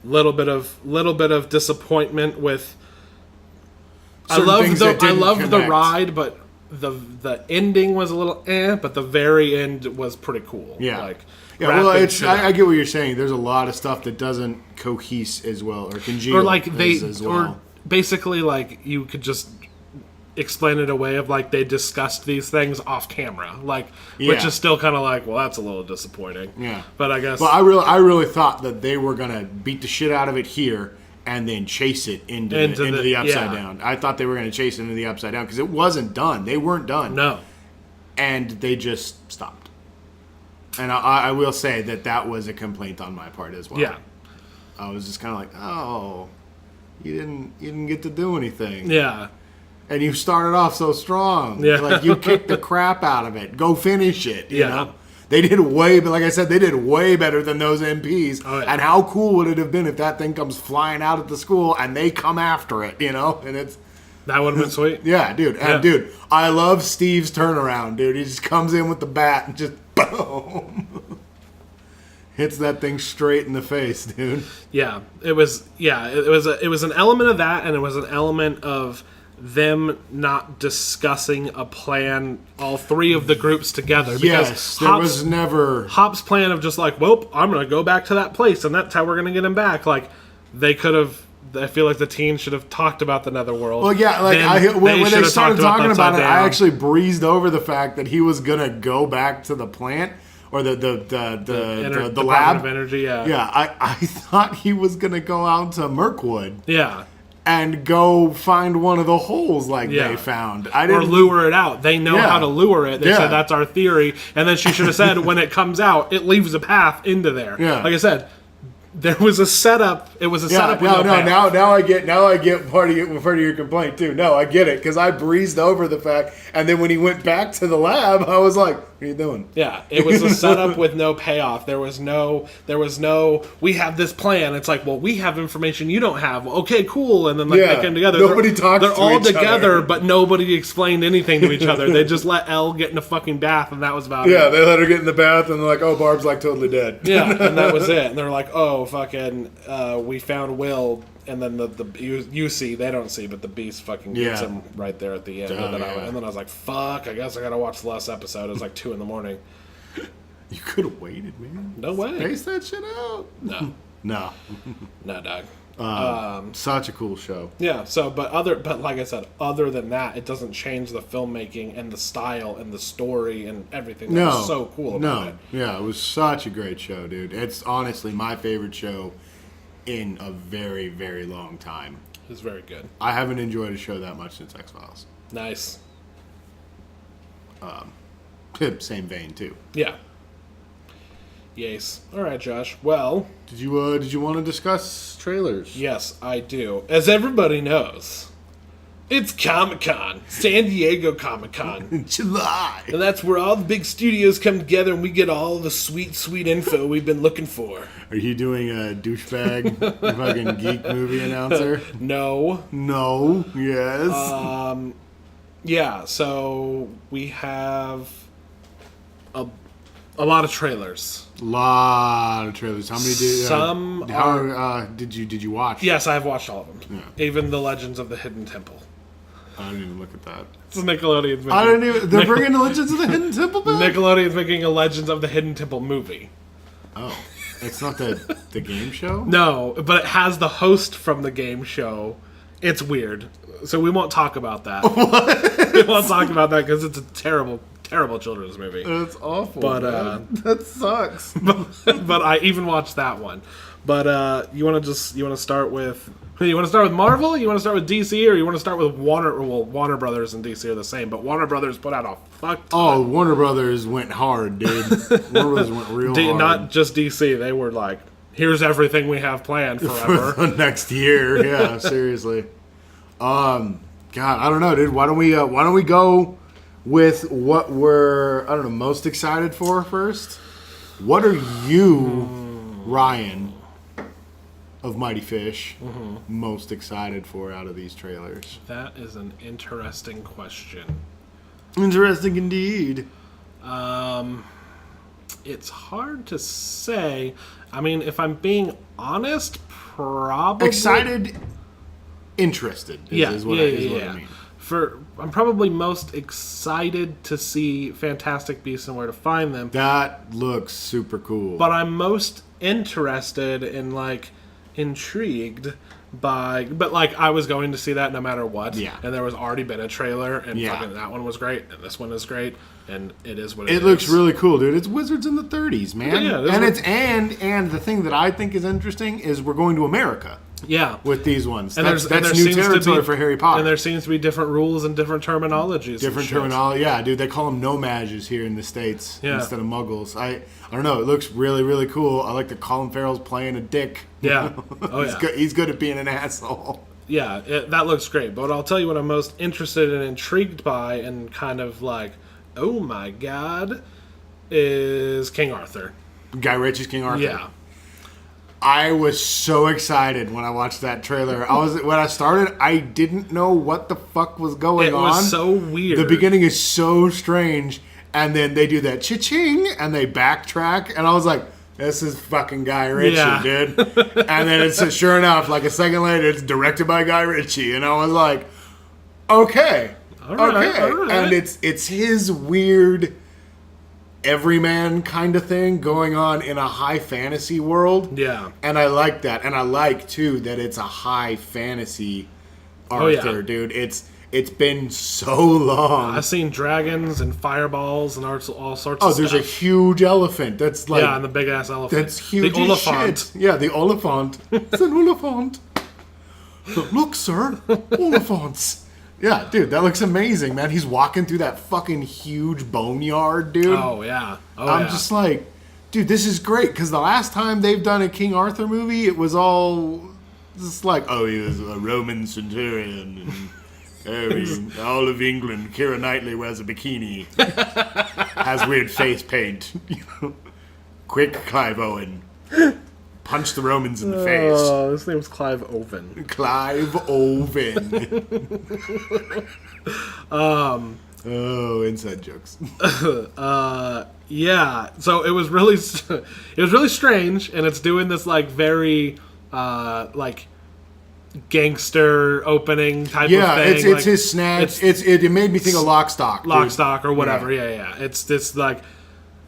little bit of disappointment with... I love the ride, but the ending was a little but the very end was pretty cool. Yeah. I get what you're saying. There's a lot of stuff that doesn't cohese as well or congeal as well. Or basically, like, you could just explain it away of, like, they discussed these things off camera, which is still kind of like, well, that's a little disappointing. Yeah. But I guess... Well, I really thought that they were going to beat the shit out of it here and then chase it into the Upside Down. I thought they were going to chase it into the Upside Down, because it wasn't done. They weren't done. No. And they just stopped. And I will say that was a complaint on my part as well. Yeah. I was just kind of like, oh, you didn't get to do anything. Yeah. And you started off so strong. Yeah. Like, you kicked the crap out of it. Go finish it. You know? They did like I said, they did way better than those MPs. Oh, yeah. And how cool would it have been if that thing comes flying out at the school and they come after it, you know? And that would have been sweet. Yeah, dude. And dude, I love Steve's turnaround, dude. He just comes in with the bat and just boom. Hits that thing straight in the face, dude. Yeah. It was an element of that, and it was an element of them not discussing a plan, all 3 of the groups together. Yes, there was never... Hop's plan of just like, well, I'm going to go back to that place, and that's how we're going to get him back. Like, they could have... I feel like the teens should have talked about the Netherworld. Well, yeah, like when they started talking about it, I actually breezed over the fact that he was gonna go back to the plant or the lab of energy. Yeah, yeah. I thought he was gonna go out to Mirkwood. Yeah. And go find one of the holes they found. Or lure it out. They know how to lure it. They said that's our theory, and then she should have said when it comes out, it leaves a path into there. Yeah. Like I said. There was a setup. It was a setup. Now I get part of your complaint too. No, I get it, because I breezed over the fact, and then when he went back to the lab, I was like, "What are you doing?" Yeah, it was a setup with no payoff. There was no. We have this plan. It's like, well, we have information you don't have. Okay, cool. And then they came together. Nobody talked. They're all together, but nobody explained anything to each other. They just let Elle get in a fucking bath, and that was about it. Yeah, they let her get in the bath, and they're like, "Oh, Barb's like totally dead." Yeah, and that was it. And they're like, "Oh, fucking, we found Will," and then you see, they don't see, but the beast fucking gets him right there at the end. And then I was like, "Fuck! I guess I gotta watch the last episode." It was like 2 a.m. You could have waited, man. No way. Space that shit out. No. No, dog. Such a cool show. Yeah. So, but like I said, other than that, it doesn't change the filmmaking and the style and the story and everything. That was so cool about it. Yeah, it was such a great show, dude. It's honestly my favorite show in a very, very long time. It's very good. I haven't enjoyed a show that much since X-Files. Nice. Same vein too. Yeah. Yes. All right, Josh. Well, did you want to discuss trailers? Yes, I do. As everybody knows, It's Comic-Con. San Diego Comic-Con. In July. And that's where all the big studios come together and we get all the sweet, sweet info we've been looking for. Are you doing a douchebag fucking geek movie announcer? No. No. Yes. Yeah, so we have a lot of trailers. Lot of trailers. How many did Some did you watch? Yes, I've watched all of them. Yeah. Even the Legends of the Hidden Temple. I didn't even look at that. It's Nickelodeon's making, I didn't even. They're bringing the Legends of the Hidden Temple back. Nickelodeon's making a Legends of the Hidden Temple movie. Oh, it's not the game show. No, but it has the host from the game show. It's weird, so we won't talk about that. What? We won't talk about that because it's a terrible, terrible children's movie. That's awful. But that sucks. but I even watched that one. But you want to start with Marvel? You want to start with DC, or you want to start with Warner? Well, Warner Brothers and DC are the same, but Warner Brothers put out a fuck ton. Oh, Warner Brothers went hard, dude. Warner Brothers went real hard. Not just DC. They were like, here's everything we have planned forever. For next year. Yeah, seriously. God, I don't know, dude. Why don't we go with what we're most excited for first? What are you, Ryan, of Mighty Fish, most excited for out of these trailers? That is an interesting question. Interesting indeed. It's hard to say. I mean, if I'm being honest, probably Excited, interested is what I mean. I'm probably most excited to see Fantastic Beasts and Where to Find Them. That looks super cool. But I'm most interested in, intrigued by... But, I was going to see that no matter what. Yeah. And there was already been a trailer, and fucking that one was great, and this one is great, and it is what it is. It looks really cool, dude. It's Wizards in the 30s, man. Yeah, and the thing that I think is interesting is we're going to America. Yeah. With these ones. And that's there new seems territory for Harry Potter. And there seems to be different rules and different terminologies. Different terminology. Yeah, dude, they call them nomads here in the States instead of muggles. I don't know. It looks really, really cool. I like that Colin Farrell's playing a dick. Yeah. He's good at being an asshole. Yeah, that looks great. But I'll tell you what I'm most interested and intrigued by and kind of oh my god, is King Arthur. Guy Ritchie's King Arthur. Yeah. I was so excited when I watched that trailer. When I started, I didn't know what the fuck was going on. It was so weird. The beginning is so strange, and then they do that cha-ching, and they backtrack, and I was like, this is fucking Guy Ritchie, dude. And then it's sure enough, a second later, it's directed by Guy Ritchie, and I was like, okay. All right. And it's his weird everyman kind of thing going on in a high fantasy world. Yeah. And I like that. And I like, too, that it's a high fantasy Arthur, dude. It's been so long. I've seen dragons and fireballs and all sorts of stuff. Oh, there's a huge elephant. That's yeah, and the big ass elephant. That's huge. The Oliphant. Shit. Yeah, the Oliphant. It's an Oliphant. Look, sir, Oliphants. Yeah, dude, that looks amazing, man. He's walking through that fucking huge boneyard, dude. Oh, yeah. I'm just like, dude, this is great. Because the last time they've done a King Arthur movie, it was all just he was a Roman centurion. And all of England, Keira Knightley wears a bikini. Has weird face paint. Quick, Clive Owen. Punch the Romans in the face. Oh, his name's Clive Owen. Clive Owen. Oh, inside jokes. Yeah. So it was really strange, and it's doing this very gangster opening type of thing. Yeah, it's his snatch. It made me think of Lock, Stock. Lock, Stock, or whatever. Yeah. It's this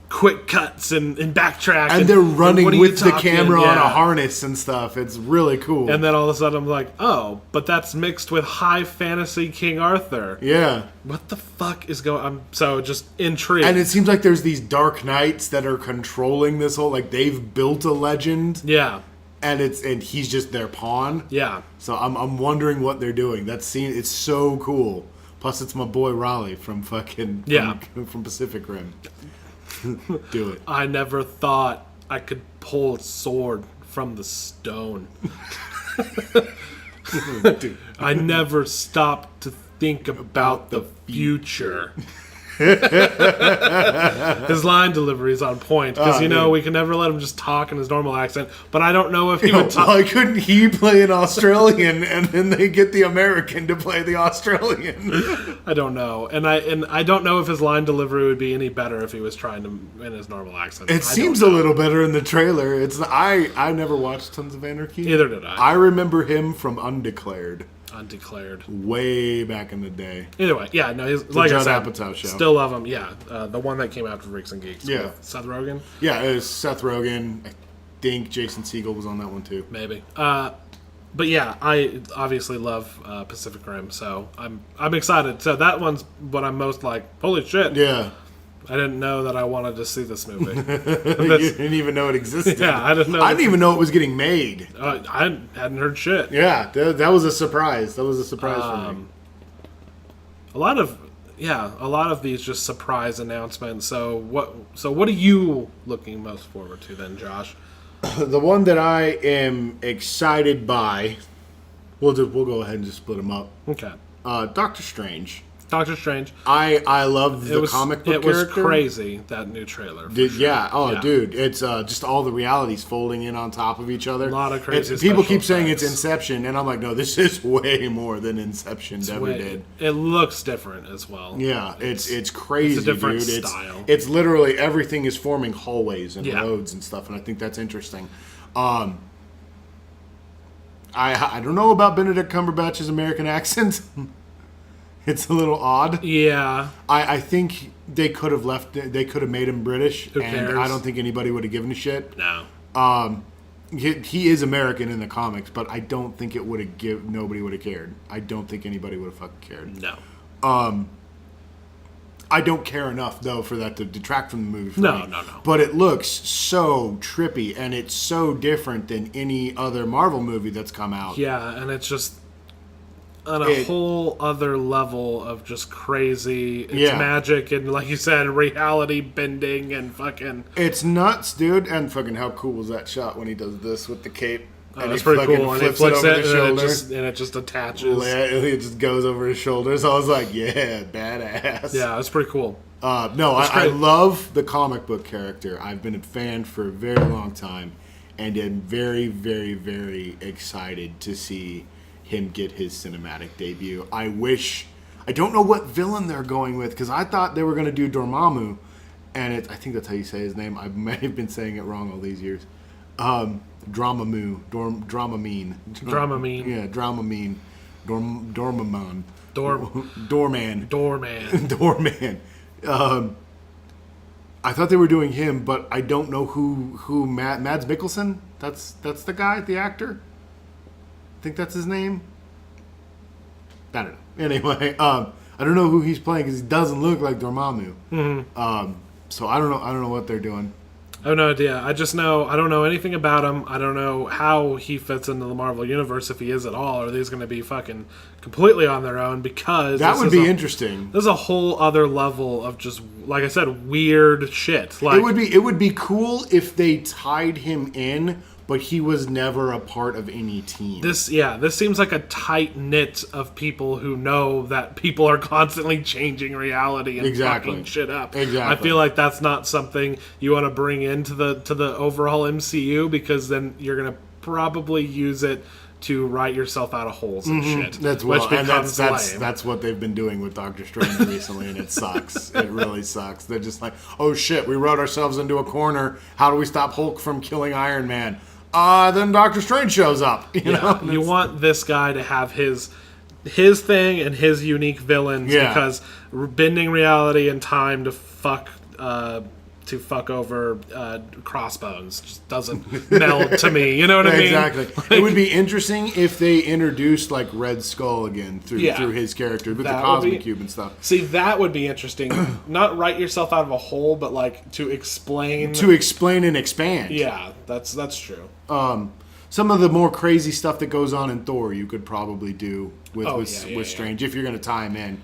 quick cuts and backtrack. And they're running with the camera on a harness and stuff. It's really cool. And then all of a sudden I'm like, oh, but that's mixed with high fantasy King Arthur. Yeah. What the fuck is going on? I'm so just intrigued. And it seems like there's these dark knights that are controlling this whole, they've built a legend. Yeah. And he's just their pawn. Yeah. So I'm wondering what they're doing. That scene, it's so cool. Plus it's my boy Raleigh from from Pacific Rim. Do it. I never thought I could pull a sword from the stone. Dude. I never stop to think about the future. His line delivery is on point because we can never let him just talk in his normal accent. But I don't know if he would talk. Why couldn't he play an Australian and then they get the American to play the Australian? I don't know, and I don't know if his line delivery would be any better if he was trying to in his normal accent. It seems a little better in the trailer. I never watched Sons of Anarchy. Neither did I. I remember him from Undeclared. Undeclared. Way back in the day. Either way, yeah, no, he's like Judd I said, Apatow show. Still love him. Yeah, the one that came after Freaks and Geeks. Yeah. With Seth Rogen. Yeah, it was Seth Rogen. I think Jason Segel was on that one too. Maybe. But yeah, I obviously love Pacific Rim, so I'm excited. So that one's what I'm most like. Holy shit! Yeah. I didn't know that I wanted to see this movie. You didn't even know it existed. Yeah, I didn't know. I didn't even know it was getting made. I hadn't heard shit. Yeah, that was a surprise. That was a surprise for me. A lot of these just surprise announcements. So what are you looking most forward to then, Josh? The one that I am excited by, we'll go ahead and just split them up. Okay. Doctor Strange. Doctor Strange. I loved the comic book character. It was crazy, that new trailer. Dude, it's just all the realities folding in on top of each other. A lot of crazy people keep saying effects. it's Inception, and I'm like, no, this is way more than Inception ever did. It looks different as well. Yeah, it's crazy, it's a different dude. style. It's literally everything is forming hallways and roads and stuff, and I think that's interesting. I don't know about Benedict Cumberbatch's American accent. It's a little odd. Yeah. I think they could have made him British, Who and cares? I don't think anybody would have given a shit. No. He is American in the comics, but I don't think nobody would have cared. I don't think anybody would have fucking cared. No. I don't care enough though for that to detract from the movie. For No. me. But it looks so trippy, and it's so different than any other Marvel movie that's come out. Yeah, and it's just on a whole other level of just crazy. It's magic and, like you said, reality bending and fucking. It's nuts, dude. And fucking how cool was that shot when he does this with the cape? And that's pretty cool. And he flips it, and it just attaches. It just goes over his shoulders. I was like, yeah, badass. Yeah, it's pretty cool. I love the comic book character. I've been a fan for a very long time, and am very, very, very excited to see him get his cinematic debut. I don't know what villain they're going with, because I thought they were going to do Dormammu, and I think that's how you say his name. I may have been saying it wrong all these years. Dramammu, Dramamine. Dramamine. Yeah, Dramamine. Dormamon. Doorman. Doorman. I thought they were doing him, but I don't know who Mads Mikkelsen. That's the guy, the actor. I think that's his name. I don't know. Anyway, I don't know who he's playing because he doesn't look like Dormammu. Mm-hmm. So I don't know what they're doing. I have no idea. I just know I don't know anything about him. I don't know how he fits into the Marvel universe, if he is at all. Or are these going to be fucking completely on their own? Because that would be interesting. There's a whole other level of just, like I said, weird shit. Like, it would be cool if they tied him in, but he was never a part of any team. This seems like a tight knit of people who know that people are constantly changing reality and fucking shit up. Exactly. I feel like that's not something you want to bring into the overall MCU, because then you're gonna probably use it to write yourself out of holes and shit. That's which becomes that's lame. That's what they've been doing with Doctor Strange recently, and it sucks. It really sucks. They're just like, oh shit, we wrote ourselves into a corner. How do we stop Hulk from killing Iron Man? Then Doctor Strange shows up. You know? You want this guy to have his thing and his unique villains, because bending reality and time to fuck over Crossbones just doesn't meld to me. You know what I mean? Exactly. Like, it would be interesting if they introduced like Red Skull again through his character with the Cosmic Cube and stuff. See, that would be interesting. Not write yourself out of a hole, but like to explain and expand. Yeah, that's true. Some of the more crazy stuff that goes on in Thor, you could probably do with Strange if you're going to tie him in.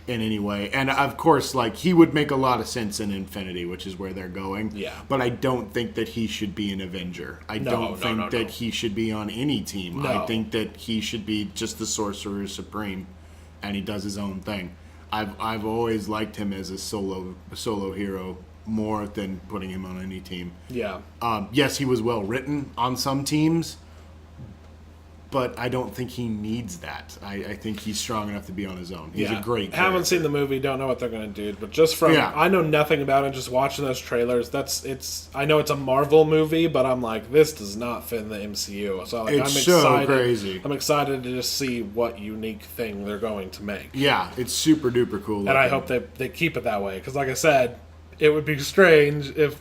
in any way. And of course, like, he would make a lot of sense in Infinity, which is where they're going. Yeah. But I don't think that he should be an Avenger. I don't think that he should be on any team. No. I think that he should be just the Sorcerer Supreme, and he does his own thing. I've always liked him as a solo hero more than putting him on any team. Yeah. Yes, he was well written on some teams, but I don't think he needs that. I think he's strong enough to be on his own. He's a great character. Haven't seen the movie, don't know what they're going to do, but just from I know nothing about it. Just watching those trailers, I know it's a Marvel movie, but I'm like, this does not fit in the MCU. So like, I'm excited. Crazy. I'm excited to just see what unique thing they're going to make. Yeah, it's super duper cool. And I hope they keep it that way because, like I said, it would be strange if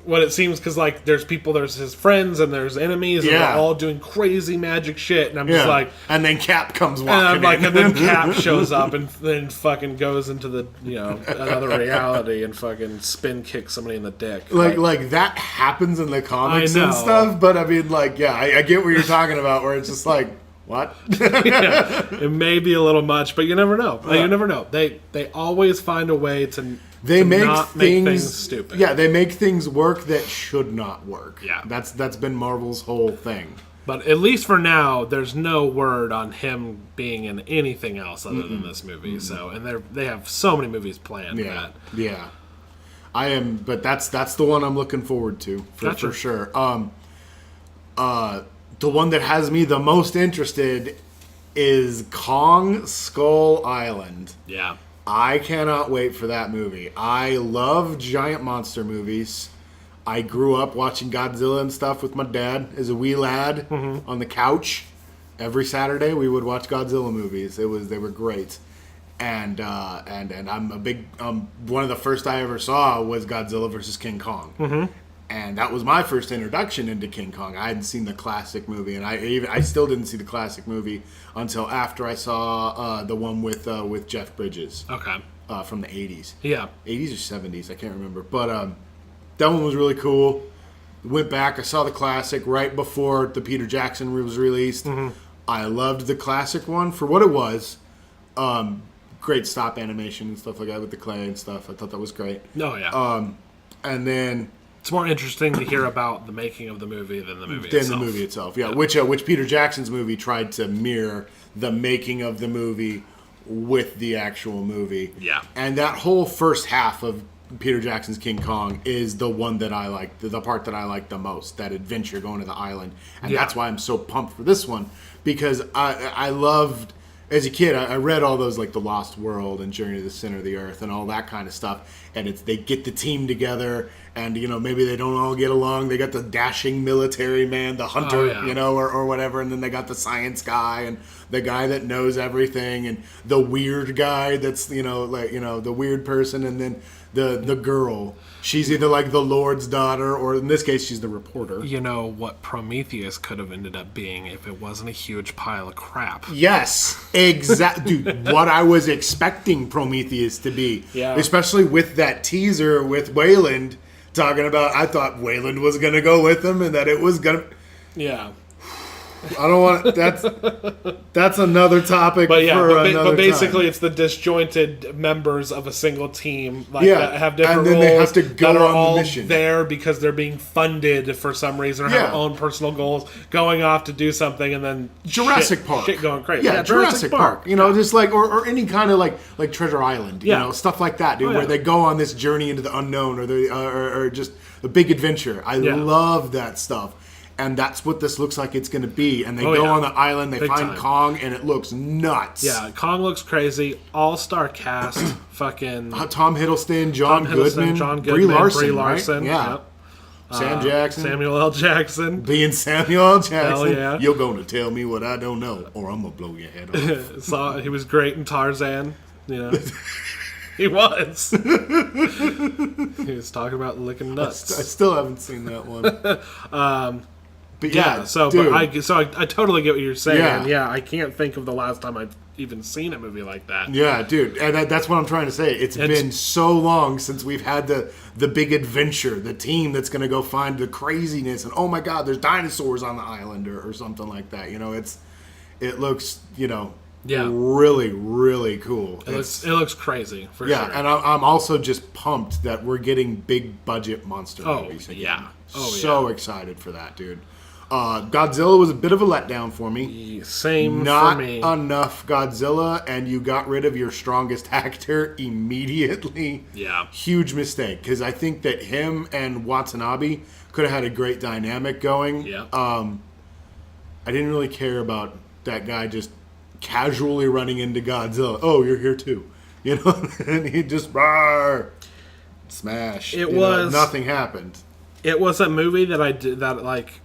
what it seems, because like there's his friends and there's enemies and they're all doing crazy magic shit, and I'm just like, and then Cap comes walking in. And then Cap shows up and then fucking goes into the another reality and fucking spin kicks somebody in the dick. Like that happens in the comics and stuff, but I mean, like, I get what you're talking about, where it's just like, what? It may be a little much, but you never know. You never know. They always find a way to. They make things stupid. Yeah, they make things work that should not work. Yeah, that's been Marvel's whole thing. But at least for now, there's no word on him being in anything else other than this movie. Mm-hmm. So, and they have so many movies planned. Yeah. I am, but that's the one I'm looking forward to for sure. The one that has me the most interested is Kong Skull Island. Yeah. I cannot wait for that movie. I love giant monster movies. I grew up watching Godzilla and stuff with my dad as a wee lad on the couch. Every Saturday we would watch Godzilla movies. They were great. And I'm a big one of the first I ever saw was Godzilla versus King Kong. Mm-hmm. And that was my first introduction into King Kong. I hadn't seen the classic movie, and I still didn't see the classic movie until after I saw the one with Jeff Bridges. Okay. From the 80s. Yeah. 80s or 70s, I can't remember. But that one was really cool. Went back, I saw the classic right before the Peter Jackson was released. Mm-hmm. I loved the classic one for what it was. Great stop animation and stuff like that with the clay and stuff. I thought that was great. Oh, yeah. And then... It's more interesting to hear about the making of the movie than the movie itself. Than the movie itself, yeah. Which Peter Jackson's movie tried to mirror the making of the movie with the actual movie. Yeah. And that whole first half of Peter Jackson's King Kong is the one that I like, the part that I like the most, that adventure going to the island. And that's why I'm so pumped for this one, because I loved... As a kid, I read all those, like The Lost World and Journey to the Center of the Earth and all that kind of stuff. And they get the team together, and maybe they don't all get along. They got the dashing military man, the hunter, or whatever, and then they got the science guy and the guy that knows everything, and the weird guy that's the weird person, and then the girl. She's either like the Lord's daughter, or in this case, she's the reporter. You know what Prometheus could have ended up being if it wasn't a huge pile of crap. Yes, exactly. Dude, what I was expecting Prometheus to be. Yeah. Especially with that teaser with Wayland talking about, I thought Wayland was going to go with him and that it was going to... Yeah. I don't want that's another topic. But but basically, time. It's the disjointed members of a single team, that have different and then roles. They have to go that are on all the mission there because they're being funded for some reason or have their own personal goals, going off to do something, and then Jurassic Park, shit going crazy. Yeah, Jurassic Park. Just like or any kind of like Treasure Island. Stuff like that, dude. Where they go on this journey into the unknown, or just a big adventure. I love that stuff. And that's what this looks like it's going to be. And they go on the island, they find Kong, and it looks nuts. Yeah, Kong looks crazy. All-star cast. Fucking... Tom Hiddleston, John Goodman, Brie Larson. Right? Yeah. Yep. Sam Jackson. Samuel L. Jackson. Being Samuel L. Jackson. Hell yeah. You're going to tell me what I don't know, or I'm going to blow your head off. He was great in Tarzan. He was. He was talking about licking nuts. I still haven't seen that one. But I totally get what you're saying. Yeah, I can't think of the last time I've even seen a movie like that. Yeah, dude, and that's what I'm trying to say. It's been so long since we've had the big adventure, the team that's going to go find the craziness, and oh my God, there's dinosaurs on the island or something like that. It looks really, really cool. It looks crazy for yeah, sure. and I'm also just pumped that we're getting big budget monster movies again. Yeah. So excited for that, dude. Godzilla was a bit of a letdown for me. Same Not for me. enough Godzilla, and you got rid of your strongest actor immediately. Yeah. Huge mistake, because I think that him and Watanabe could have had a great dynamic going. Yeah. I didn't really care about that guy just casually running into Godzilla. Oh, you're here too. You know? And he just, rawr, smash. Nothing happened. It was a movie that I did that, like,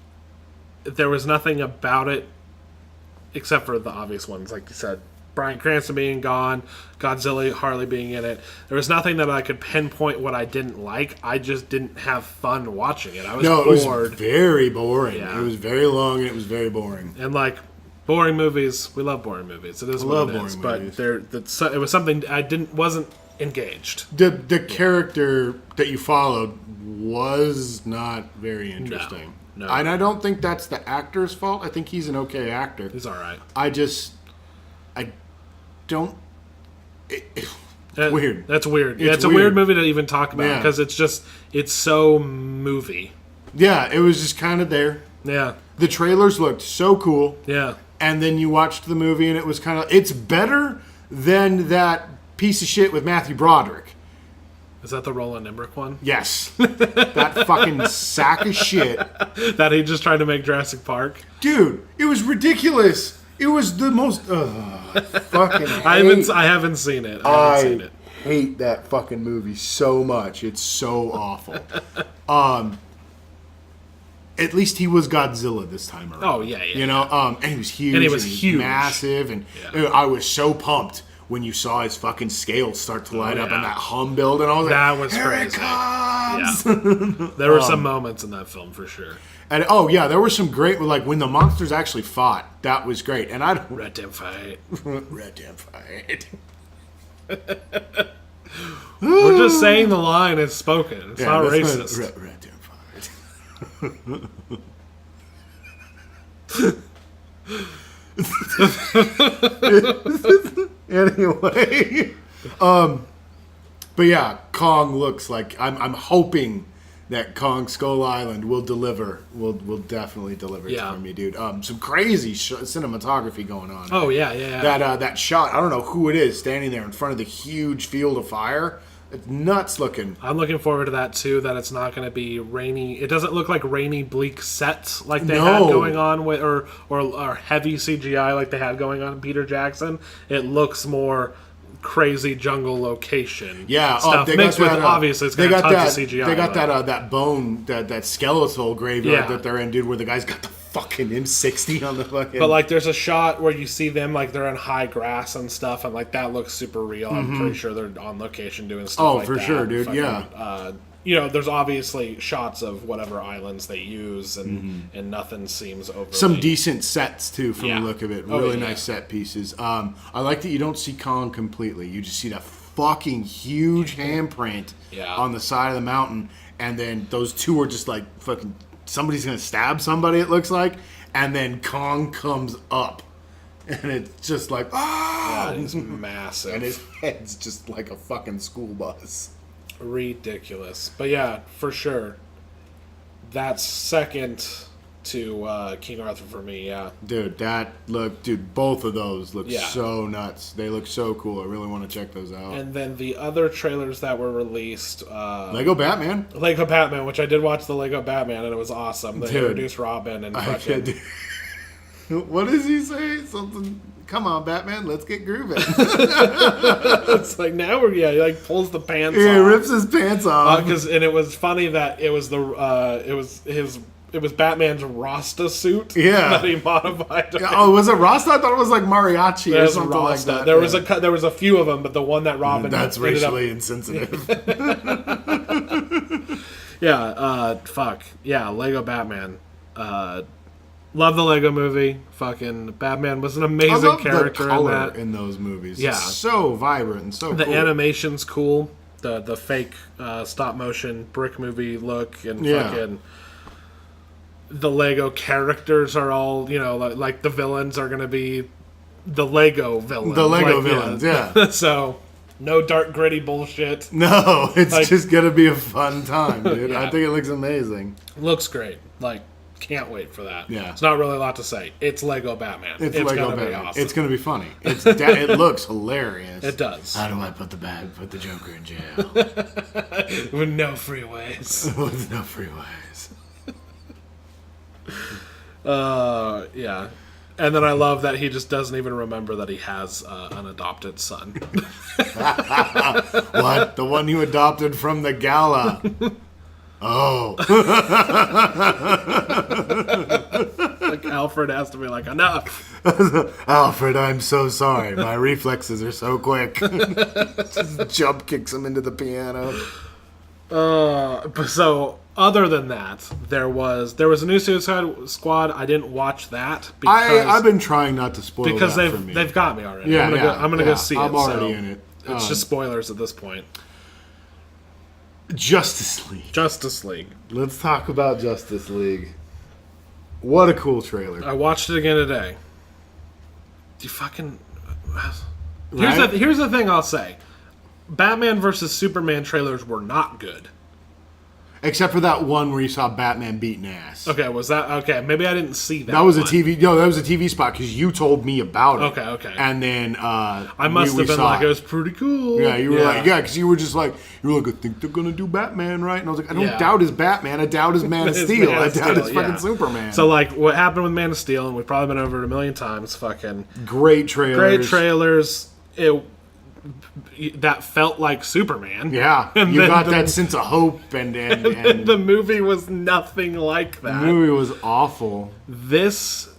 there was nothing about it except for the obvious ones, like you said. Bryan Cranston being gone, Godzilla hardly being in it. There was nothing that I could pinpoint what I didn't like. I just didn't have fun watching it. I was bored. It was very boring. Yeah. It was very long and it was very boring. And like boring movies, we love boring movies. It is what it is. But it was something I wasn't engaged. The character that you followed was not very interesting. No. And I don't think that's the actor's fault. I think he's an okay actor. He's all right. I don't. Weird. That's weird. It's a weird movie to even talk about because it's so movie. Yeah, it was just kind of there. Yeah. The trailers looked so cool. Yeah. And then you watched the movie and it was it's better than that piece of shit with Matthew Broderick. Is that the Roland Emmerich one? Yes. That fucking sack of shit. That he just tried to make Jurassic Park? Dude, it was ridiculous. It was the most fucking hate. I haven't seen it. I hate that fucking movie so much. It's so awful. At least he was Godzilla this time around. Oh yeah. You know, and he was huge. And he was huge, massive, and I was so pumped when you saw his fucking scales start to light up and that hum build, and all that was Here crazy. It comes! Yeah. There were some moments in that film for sure. And there were some great, like when the monsters actually fought. That was great. And I Red Damn Fight. Red Damn Fight. We're just saying the line is spoken. It's not racist. Red Damn Fight. Anyway, but yeah, Kong looks like I'm hoping that Kong Skull Island will deliver. Will definitely deliver for me, dude. Some crazy cinematography going on. Oh yeah. That shot. I don't know who it is standing there in front of the huge field of fire. It's nuts looking. I'm looking forward to that too. That it's not going to be rainy. It doesn't look like rainy, bleak sets like they had going on with, or heavy CGI like they had going on in Peter Jackson. It looks more crazy jungle location. Yeah, stuff mixed with obviously it's got tons of CGI. They got that bone, that skeletal graveyard that they're in, dude, where the guy's got the fucking M60 on the fucking. But like, there's a shot where you see them like they're in high grass and stuff, and like that looks super real. I'm pretty sure they're on location doing stuff. Like for that. sure, dude. Fucking, there's obviously shots of whatever islands they use, and nothing seems overly... Some decent sets, too, from the look of it. Really nice set pieces. I like that you don't see Kong completely. You just see that fucking huge handprint on the side of the mountain, and then those two are just like fucking... Somebody's going to stab somebody, it looks like, and then Kong comes up. And it's just like, ah! That is massive. And his head's just like a fucking school bus. Ridiculous. But yeah, for sure. That's second to King Arthur for me, yeah. Dude, both of those look so nuts. They look so cool. I really want to check those out. And then the other trailers that were released... Lego Batman, which I did watch the Lego Batman, and it was awesome. They introduced Robin and fucking... What does he say? Something... Come on, Batman, let's get grooving. It's like, now he like pulls the pants off. He rips his pants off. And it was funny that it was it was Batman's Rasta suit that he modified. Oh, was it Rasta? I thought it was like mariachi or something Rasta. like that. There was a few of them, but the one that Robin that's racially insensitive. Fuck. Yeah, Lego Batman. Love the Lego movie. Fucking Batman was an amazing character the color in that. In those movies. Yeah. It's so vibrant and so the cool. animation's cool. The fake stop motion brick movie look and fucking the Lego characters are all, like the villains are going to be the Lego villains. The Lego villains, yeah. So, no dark, gritty bullshit. No, it's just going to be a fun time, dude. Yeah. I think it looks amazing. Looks great. Like, can't wait for that. Yeah. It's not really a lot to say. It's Lego Batman. It's Lego gonna Batman. be awesome. It's going to be funny. It looks hilarious. It does. How do I put the Joker in jail? With no freeways. With no freeways. Yeah. And then I love that he just doesn't even remember that he has an adopted son. What? The one you adopted from the gala? Oh. Like Alfred has to be like, enough. Alfred, I'm so sorry. My reflexes are so quick. Just jump kicks him into the piano. So other than that, there was a new Suicide Squad. I didn't watch that because I've been trying not to spoil because that for me. they've got me already. Yeah, I'm gonna go see it. I'm already so in it. It's just spoilers at this point. Justice League. Justice League. Let's talk about Justice League. What a cool trailer. I watched it again today. You fucking. Right? Here's the thing I'll say. Batman versus Superman trailers were not good. Except for that one where you saw Batman beating ass. Okay, was that okay? Maybe I didn't see that. That was one. a TV. No, that was a TV spot because you told me about it. Okay. And then I must have been saw like, it was pretty cool. Yeah, you were like, because you were just like, I think they're gonna do Batman, right? And I was like, I don't doubt his Batman. I doubt his Man of His Steel. Man I of doubt his Steel, fucking yeah. Superman. So like, what happened with Man of Steel, and we've probably been over it a million times. Fucking great trailers. great trailers. That felt like Superman. Yeah, And you then got that sense of hope, and the movie was nothing like the that. movie was awful. This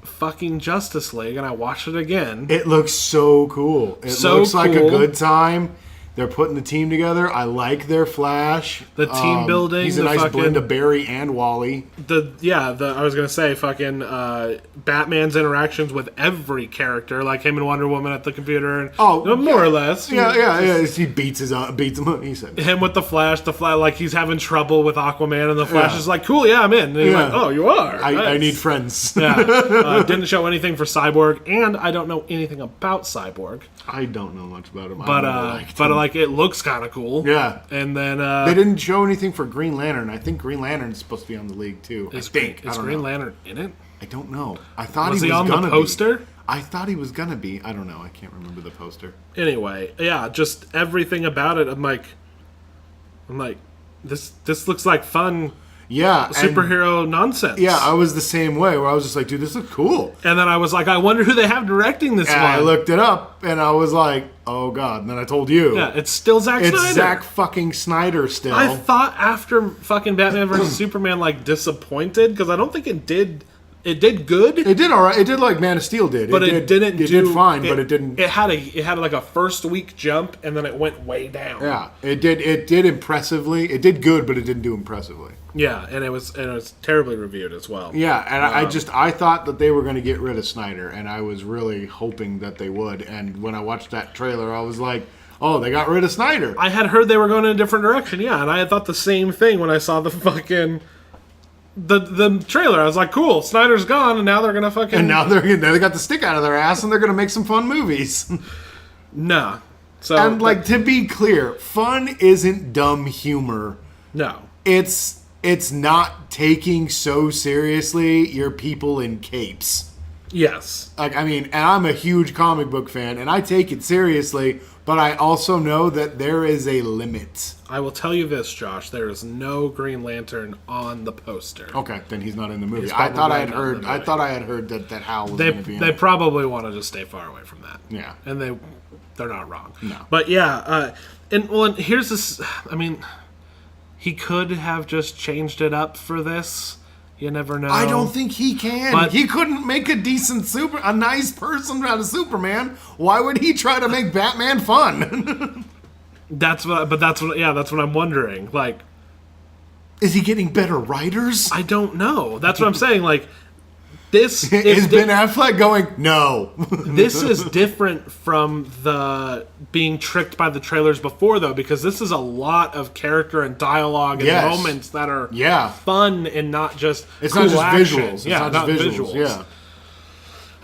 fucking Justice League, and I watched it again. It looks so cool. It So looks like a cool. good time. They're putting the team together. I like their Flash. The team building, He's a the nice fucking- blend of Barry and Wally. I was gonna say fucking Batman's interactions with every character, like him and Wonder Woman at the computer, and more or less. Yeah. He beats him up. He said. Him with the Flash, like he's having trouble with Aquaman, and the Flash Yeah. is like, "Cool, yeah, I'm in." And he's Yeah. like, "Oh, you are." I Nice. need friends. Yeah, didn't show anything for Cyborg, and I don't know anything about Cyborg, I don't know much about him. but like it looks kind of cool. Yeah. And then They didn't show anything for Green Lantern. I think Green Lantern is supposed to be on the league too. is I don't Green know. Lantern in it? I don't know. I thought Was he he was on gonna the poster? Be. I thought he was gonna be. I don't know. I can't remember the poster. Anyway, yeah, just everything about it. I'm like, this looks like fun Yeah, and- superhero nonsense. Yeah, I was the same way. Where I was just like, dude, this looks cool. And then I was like, I wonder who they have directing this And one. I looked it up, and I was like, oh god. And then I told you, Yeah, it's still Zack it's Snyder. Zack fucking Snyder still. I thought after fucking Batman vs Superman, like disappointed because I don't think it did. It did good, It did all right. It did like Man of Steel did. but it didn't. It did fine, but it didn't. It had like a first week jump, and then it went way down. Yeah, it did. It did impressively. It did good, but it didn't do impressively. Yeah, and it was terribly reviewed as well. Yeah, and I thought that they were going to get rid of Snyder, and I was really hoping that they would. And when I watched that trailer, I was like, oh, they got rid of Snyder. I had heard they were going in a different direction. Yeah, and I had thought the same thing when I saw the fucking. The trailer, I was like, cool, Snyder's gone, and now they're gonna fucking... And now they got the stick out of their ass, and they're going to make some fun movies. Nah. So, And like to be clear, fun isn't dumb humor. no. It's not taking so seriously your people in capes. Yes. Like, I mean, and I'm a huge comic book fan, and I take it seriously, but I also know that there is a limit. I will tell you this, Josh. There is no Green Lantern on the poster. Okay, then he's not in the movie. He's I thought I had probably not in heard. the I movie. thought I had heard that Hal was They going to be in they it. probably want to just stay far away from that. Yeah. And they're not wrong. No. But yeah, and here's this. I mean, he could have just changed it up for this. You never know. I don't think he can. But- He couldn't make a a nice person out of Superman. Why would he try to make Batman fun? That's what I'm wondering. Like, Is he getting better writers? I don't know. That's what I'm saying. Like, this Is Ben Affleck going? No. this is different from the being tricked by the trailers before, though, because this is a lot of character and dialogue and Yes. moments that are Yeah. fun and not just It's cool not just action. visuals. It's Yeah, not just visuals. Yeah.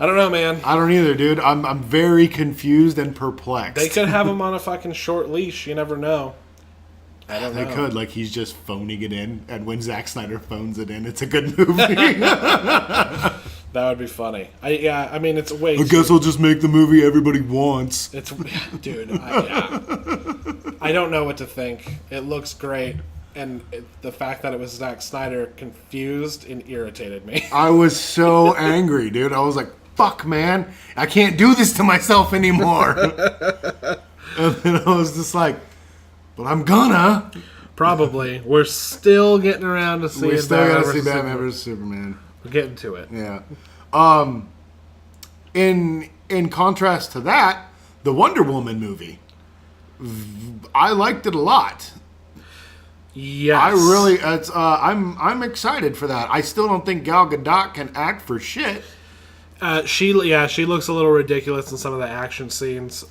I don't know, man. I don't either, dude. I'm very confused and perplexed. They could have him on a fucking short leash. You never know. I don't know. They could, like, he's just phoning it in, and when Zack Snyder phones it in, it's a good movie. That would be funny. I mean, it's way. I guess I'll just make the movie everybody wants. It's, dude. I don't know what to think. It looks great, and the fact that it was Zack Snyder confused and irritated me. I was so angry, dude. I was like, "Fuck, man, I can't do this to myself anymore." And then I was just like, "But I'm gonna." Probably. We're still getting around to seeing. We still gotta see versus Batman vs Superman. We're getting to it. Yeah. In contrast to that, the Wonder Woman movie, I liked it a lot. Yes. I really, I'm excited for that. I still don't think Gal Gadot can act for shit. She looks a little ridiculous in some of the action scenes.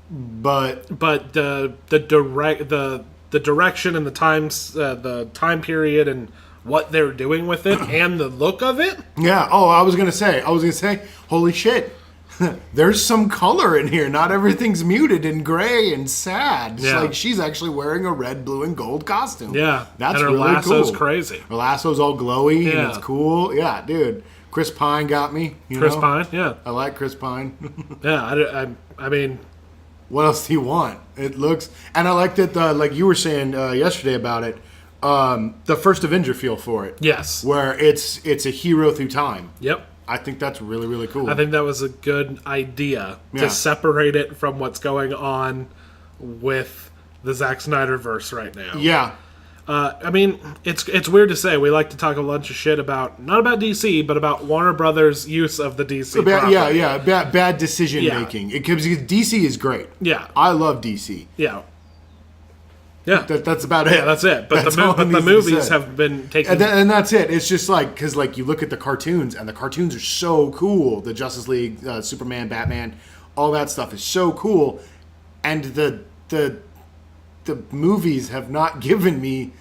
But the direction and the time period and what they're doing with it and the look of it. yeah. Oh, I was gonna say, holy shit. There's some color in here. Not everything's muted and gray and sad. It's Yeah. like she's actually wearing a red, blue, and gold costume. Yeah, That's and her really lasso's cool. crazy. Her lasso's all glowy and Yeah. it's cool. Yeah, dude. Chris Pine got me. Chris Pine, yeah, I like Chris Pine. yeah. I mean, What else do you want? It looks, and I like that. Like you were saying yesterday about it, the first Avenger feel for it. yes, Where it's a hero through time. yep. I think that's really, really cool. I think that was a good idea Yeah. to separate it from what's going on with the Zack Snyder verse right now. Yeah. I mean, it's weird to say. We like to talk a bunch of shit about, not about DC, but about Warner Brothers' use of the DC property. Yeah. Bad decision Yeah. making. Because DC is great. Yeah. I love DC. Yeah. Yeah. That's about it. Yeah, that's it. But That's all the that needs to be movies said. have been taken... And that's it. It's just like, because like you look at the cartoons, and the cartoons are so cool. The Justice League, Superman, Batman, all that stuff is so cool. And the movies have not given me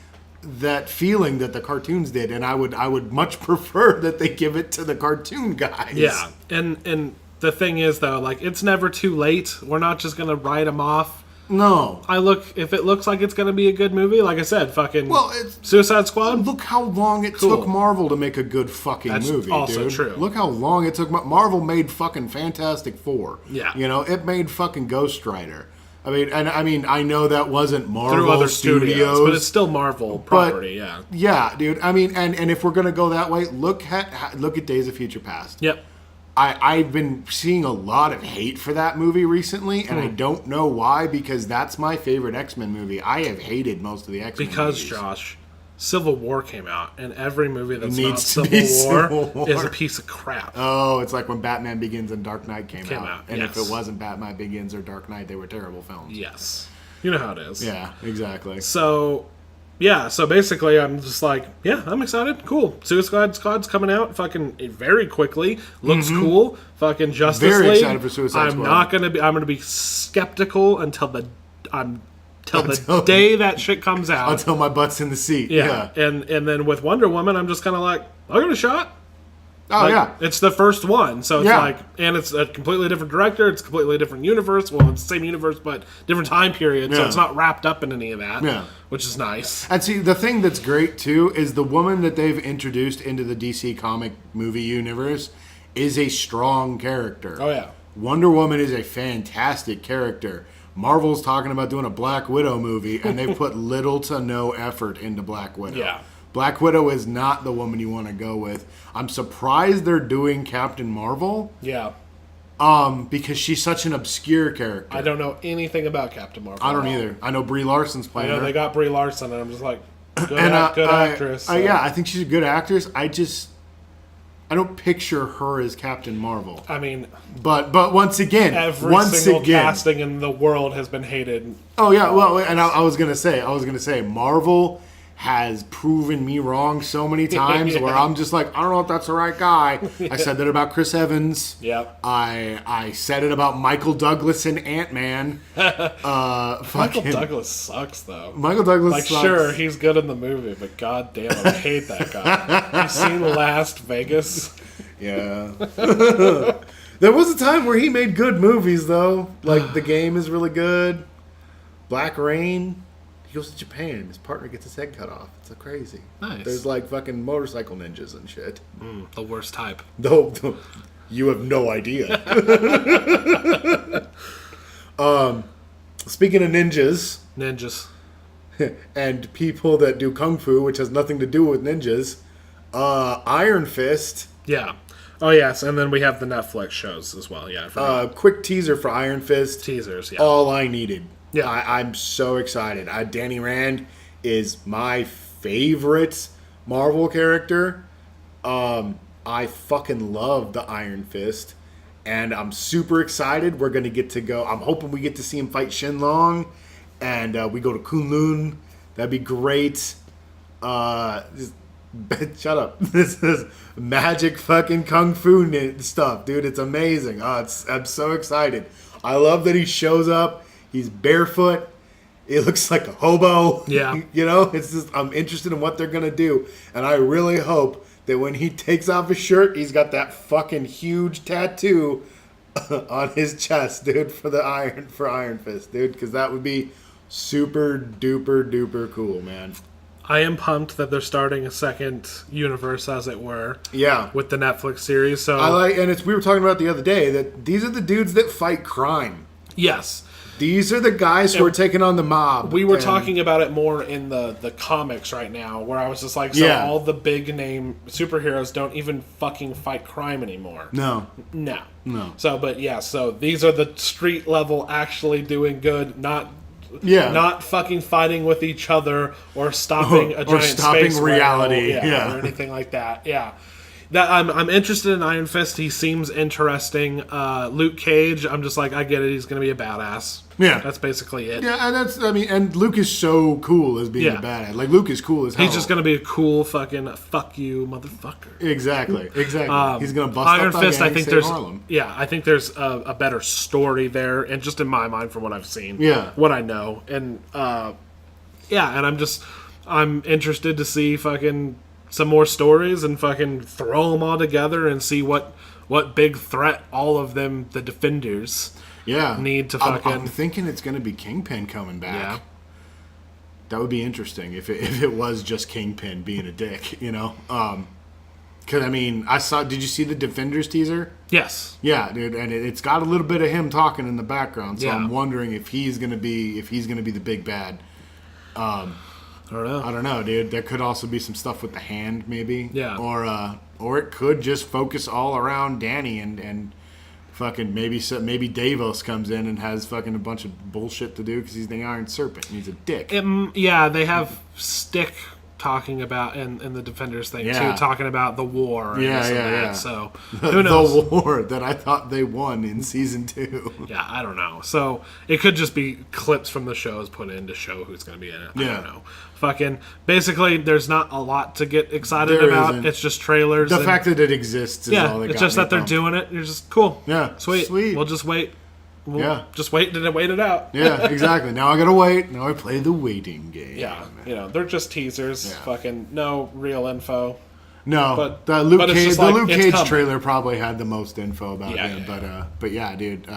that feeling that the cartoons did, and I would much prefer that they give it to the cartoon guys. Yeah. And the thing is, though, like, it's never too late. We're not just going to write them off. No. If it looks like it's going to be a good movie, like I said, fucking It's Suicide Squad. look how long it Cool. took Marvel to make a good fucking That's movie, also dude. true. Look how long it took. Marvel made fucking Fantastic Four. Yeah. You know, it made fucking Ghost Rider. I mean, I know that wasn't Marvel Through other Studios, but it's still Marvel property, yeah. Yeah, dude. I mean, and if we're gonna go that way, look at Days of Future Past. Yep. I've been seeing a lot of hate for that movie recently, and I don't know why, because that's my favorite X-Men movie. I have hated most of the X-Men Because, movies. Josh, Civil War came out, and every movie that's not Needs to be Civil War, Civil is War. a piece of crap. Oh, it's like when Batman Begins and Dark Knight came out. And yes. if it wasn't Batman Begins or Dark Knight, they were terrible films. Yes. You know how it is. Yeah, exactly. So, yeah, so basically I'm just like, yeah, I'm excited. Cool. Suicide Squad's coming out fucking very quickly. Looks cool. Fucking Justice Very League. excited for Suicide Squad. I'm gonna be skeptical until the day that shit comes out. Until my butt's in the seat. Yeah. And then with Wonder Woman, I'm just kind of like, I'll give it a shot. Oh, Like, yeah. It's the first one, so it's Yeah. like, and it's a completely different director. It's a completely different universe. Well, it's the same universe, but different time period. So Yeah. it's not wrapped up in any of that. Yeah. Which is nice. And see, the thing that's great, too, is the woman that they've introduced into the DC comic movie universe is a strong character. Oh yeah. Wonder Woman is a fantastic character. Marvel's talking about doing a Black Widow movie, and they've put little to no effort into Black Widow. Yeah. Black Widow is not the woman you want to go with. I'm surprised they're doing Captain Marvel, Yeah. because she's such an obscure character. I don't know anything about Captain Marvel. I don't either. I know Brie Larson's I playing know her. they got Brie Larson, and I'm just like, good, And good actress. So. yeah, I think she's a good actress. I don't picture her as Captain Marvel. I mean, But once again, every single casting in the world has been hated. Oh yeah, well, and I was gonna say, Marvel has proven me wrong so many times Yeah. where I'm just like, I don't know if that's the right guy. I said that about Chris Evans. Yep. I said it about Michael Douglas in Ant-Man. Michael Douglas sucks, though. Michael Douglas Like, sucks. sure, he's good in the movie, but goddamn, I hate that guy. You seen Last Vegas? Yeah. There was a time where he made good movies, though. Like, The Game is really good. Black Rain. He goes to Japan. His partner gets his head cut off. It's so crazy. Nice. There's, like, fucking motorcycle ninjas and shit. The worst type. No, you have no idea. Speaking of ninjas Ninjas. and people that do kung fu, which has nothing to do with ninjas, Iron Fist. Yeah. Oh, yes. And then we have the Netflix shows as well. Yeah. I forgot. Quick teaser for Iron Fist. Teasers, yeah. All I needed. Yeah. I'm so excited. Danny Rand is my favorite Marvel character. I fucking love the Iron Fist. And I'm super excited. We're going to get to go. I'm hoping we get to see him fight Shenlong. And we go to Kunlun. That'd be great. Shut up. This is magic fucking kung fu stuff, dude. It's amazing. I'm so excited. I love that he shows up. He's barefoot. It looks like a hobo. Yeah. You know, it's just, I'm interested in what they're going to do. And I really hope that when he takes off his shirt, he's got that fucking huge tattoo on his chest, dude, for Iron Fist, dude. Because that would be super duper duper cool, man. I am pumped that they're starting a second universe, as it were. Yeah. With the Netflix series. So we were talking about the other day that these are the dudes that fight crime. yes. These are the guys who are taking on the mob. We were talking about it more in the comics right now, where I was just like, so all the big name superheroes don't even fucking fight crime anymore. No. So, but yeah, so these are the street level actually doing good, not fucking fighting with each other or stopping a giant stopping space reality, or anything like that. Yeah. That I'm interested in Iron Fist. He seems interesting. Luke Cage, I'm just like, I get it. He's going to be a badass. Yeah. That's basically it. Yeah, and Luke is so cool as being a badass. Like, Luke is cool as hell. He's just going to be a cool fucking fuck you motherfucker. Exactly. He's going to bust Iron up that Fist, gang, I think save there's Harlem. I think there's a better story there, and just in my mind from what I've seen. Yeah. What I know. And and I'm interested to see fucking some more stories and fucking throw them all together and see what big threat all of them, the Defenders, need to fucking... I'm thinking it's going to be Kingpin coming back. Yeah. That would be interesting if it was just Kingpin being a dick, you know? Because, did you see the Defenders teaser? Yes. Yeah, dude, and it's got a little bit of him talking in the background, so Yeah. I'm wondering if he's going to be the big bad. I don't know, dude. There could also be some stuff with the hand, maybe. Yeah. Or it could just focus all around Danny and fucking maybe Davos comes in and has fucking a bunch of bullshit to do because he's the Iron Serpent and he's a dick. They have Stick talking about in the Defenders thing too, talking about the war. And this and that. So who knows? The war that I thought they won in season 2. Yeah, I don't know. So it could just be clips from the shows put in to show who's going to be in it. I don't know. Fucking basically, there's not a lot to get excited about. Isn't. It's just trailers. The fact that it exists is all that got it's just that they're doing it. You're just cool. Yeah, sweet. We'll just wait. Just wait it out. Yeah, exactly. Now I gotta wait. Now I play the waiting game. Yeah, they're just teasers. Yeah. Fucking no real info. No, but the Luke Cage coming. trailer probably had the most info about him. Yeah. But yeah, dude,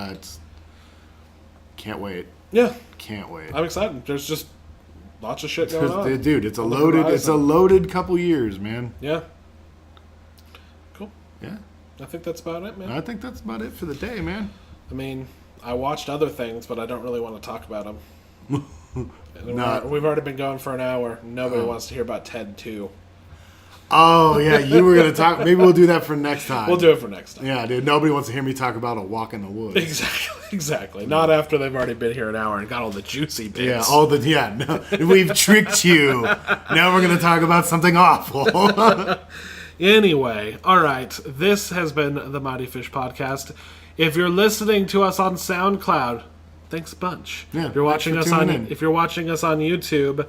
can't wait. Yeah, can't wait. I'm excited. There's just lots of shit going on, dude. It's a loaded couple years, man. Yeah. Cool. Yeah. I think that's about it, man. I think that's about it for the day, man. I watched other things, but I don't really want to talk about them. We've already been going for an hour. Nobody wants to hear about Ted 2. Oh, yeah, you were going to talk. Maybe we'll do that for next time. We'll do it for next time. Yeah, dude, nobody wants to hear me talk about a walk in the woods. Exactly. Not after they've already been here an hour and got all the juicy bits. We've tricked you. Now we're going to talk about something awful. Anyway, all right. This has been the Mighty Fish Podcast. If you're listening to us on SoundCloud, thanks a bunch. Yeah, if you're watching us on YouTube,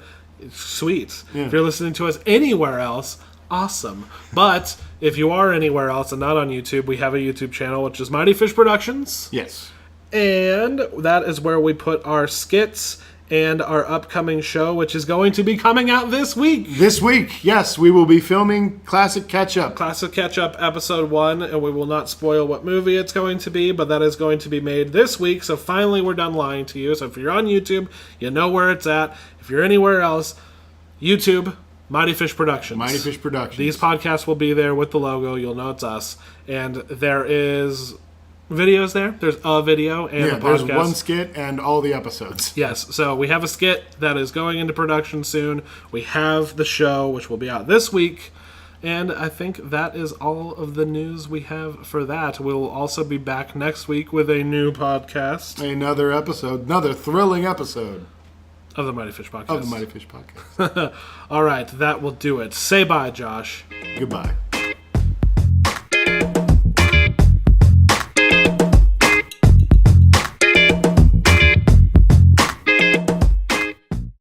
sweet. Yeah. If you're listening to us anywhere else, awesome. But if you are anywhere else and not on YouTube, we have a YouTube channel which is Mighty Fish Productions. Yes. And that is where we put our skits and our upcoming show, which is going to be coming out this week. This week, yes, we will be filming Classic Catch-Up. Classic Catch-Up Episode 1, and we will not spoil what movie it's going to be, but that is going to be made this week, so finally we're done lying to you. So if you're on YouTube, you know where it's at. If you're anywhere else, YouTube, Mighty Fish Productions. Mighty Fish Productions. These podcasts will be there with the logo. You'll know it's us. And there is videos there. There's a video and a podcast. There's one skit and all the episodes. Yes, so we have a skit that is going into production soon. We have the show, which will be out this week. And I think that is all of the news we have for that. We'll also be back next week with a new podcast. Another episode. Another thrilling episode. Of the Mighty Fish Podcast. Of the Mighty Fish Podcast. All right, that will do it. Say bye, Josh. Goodbye.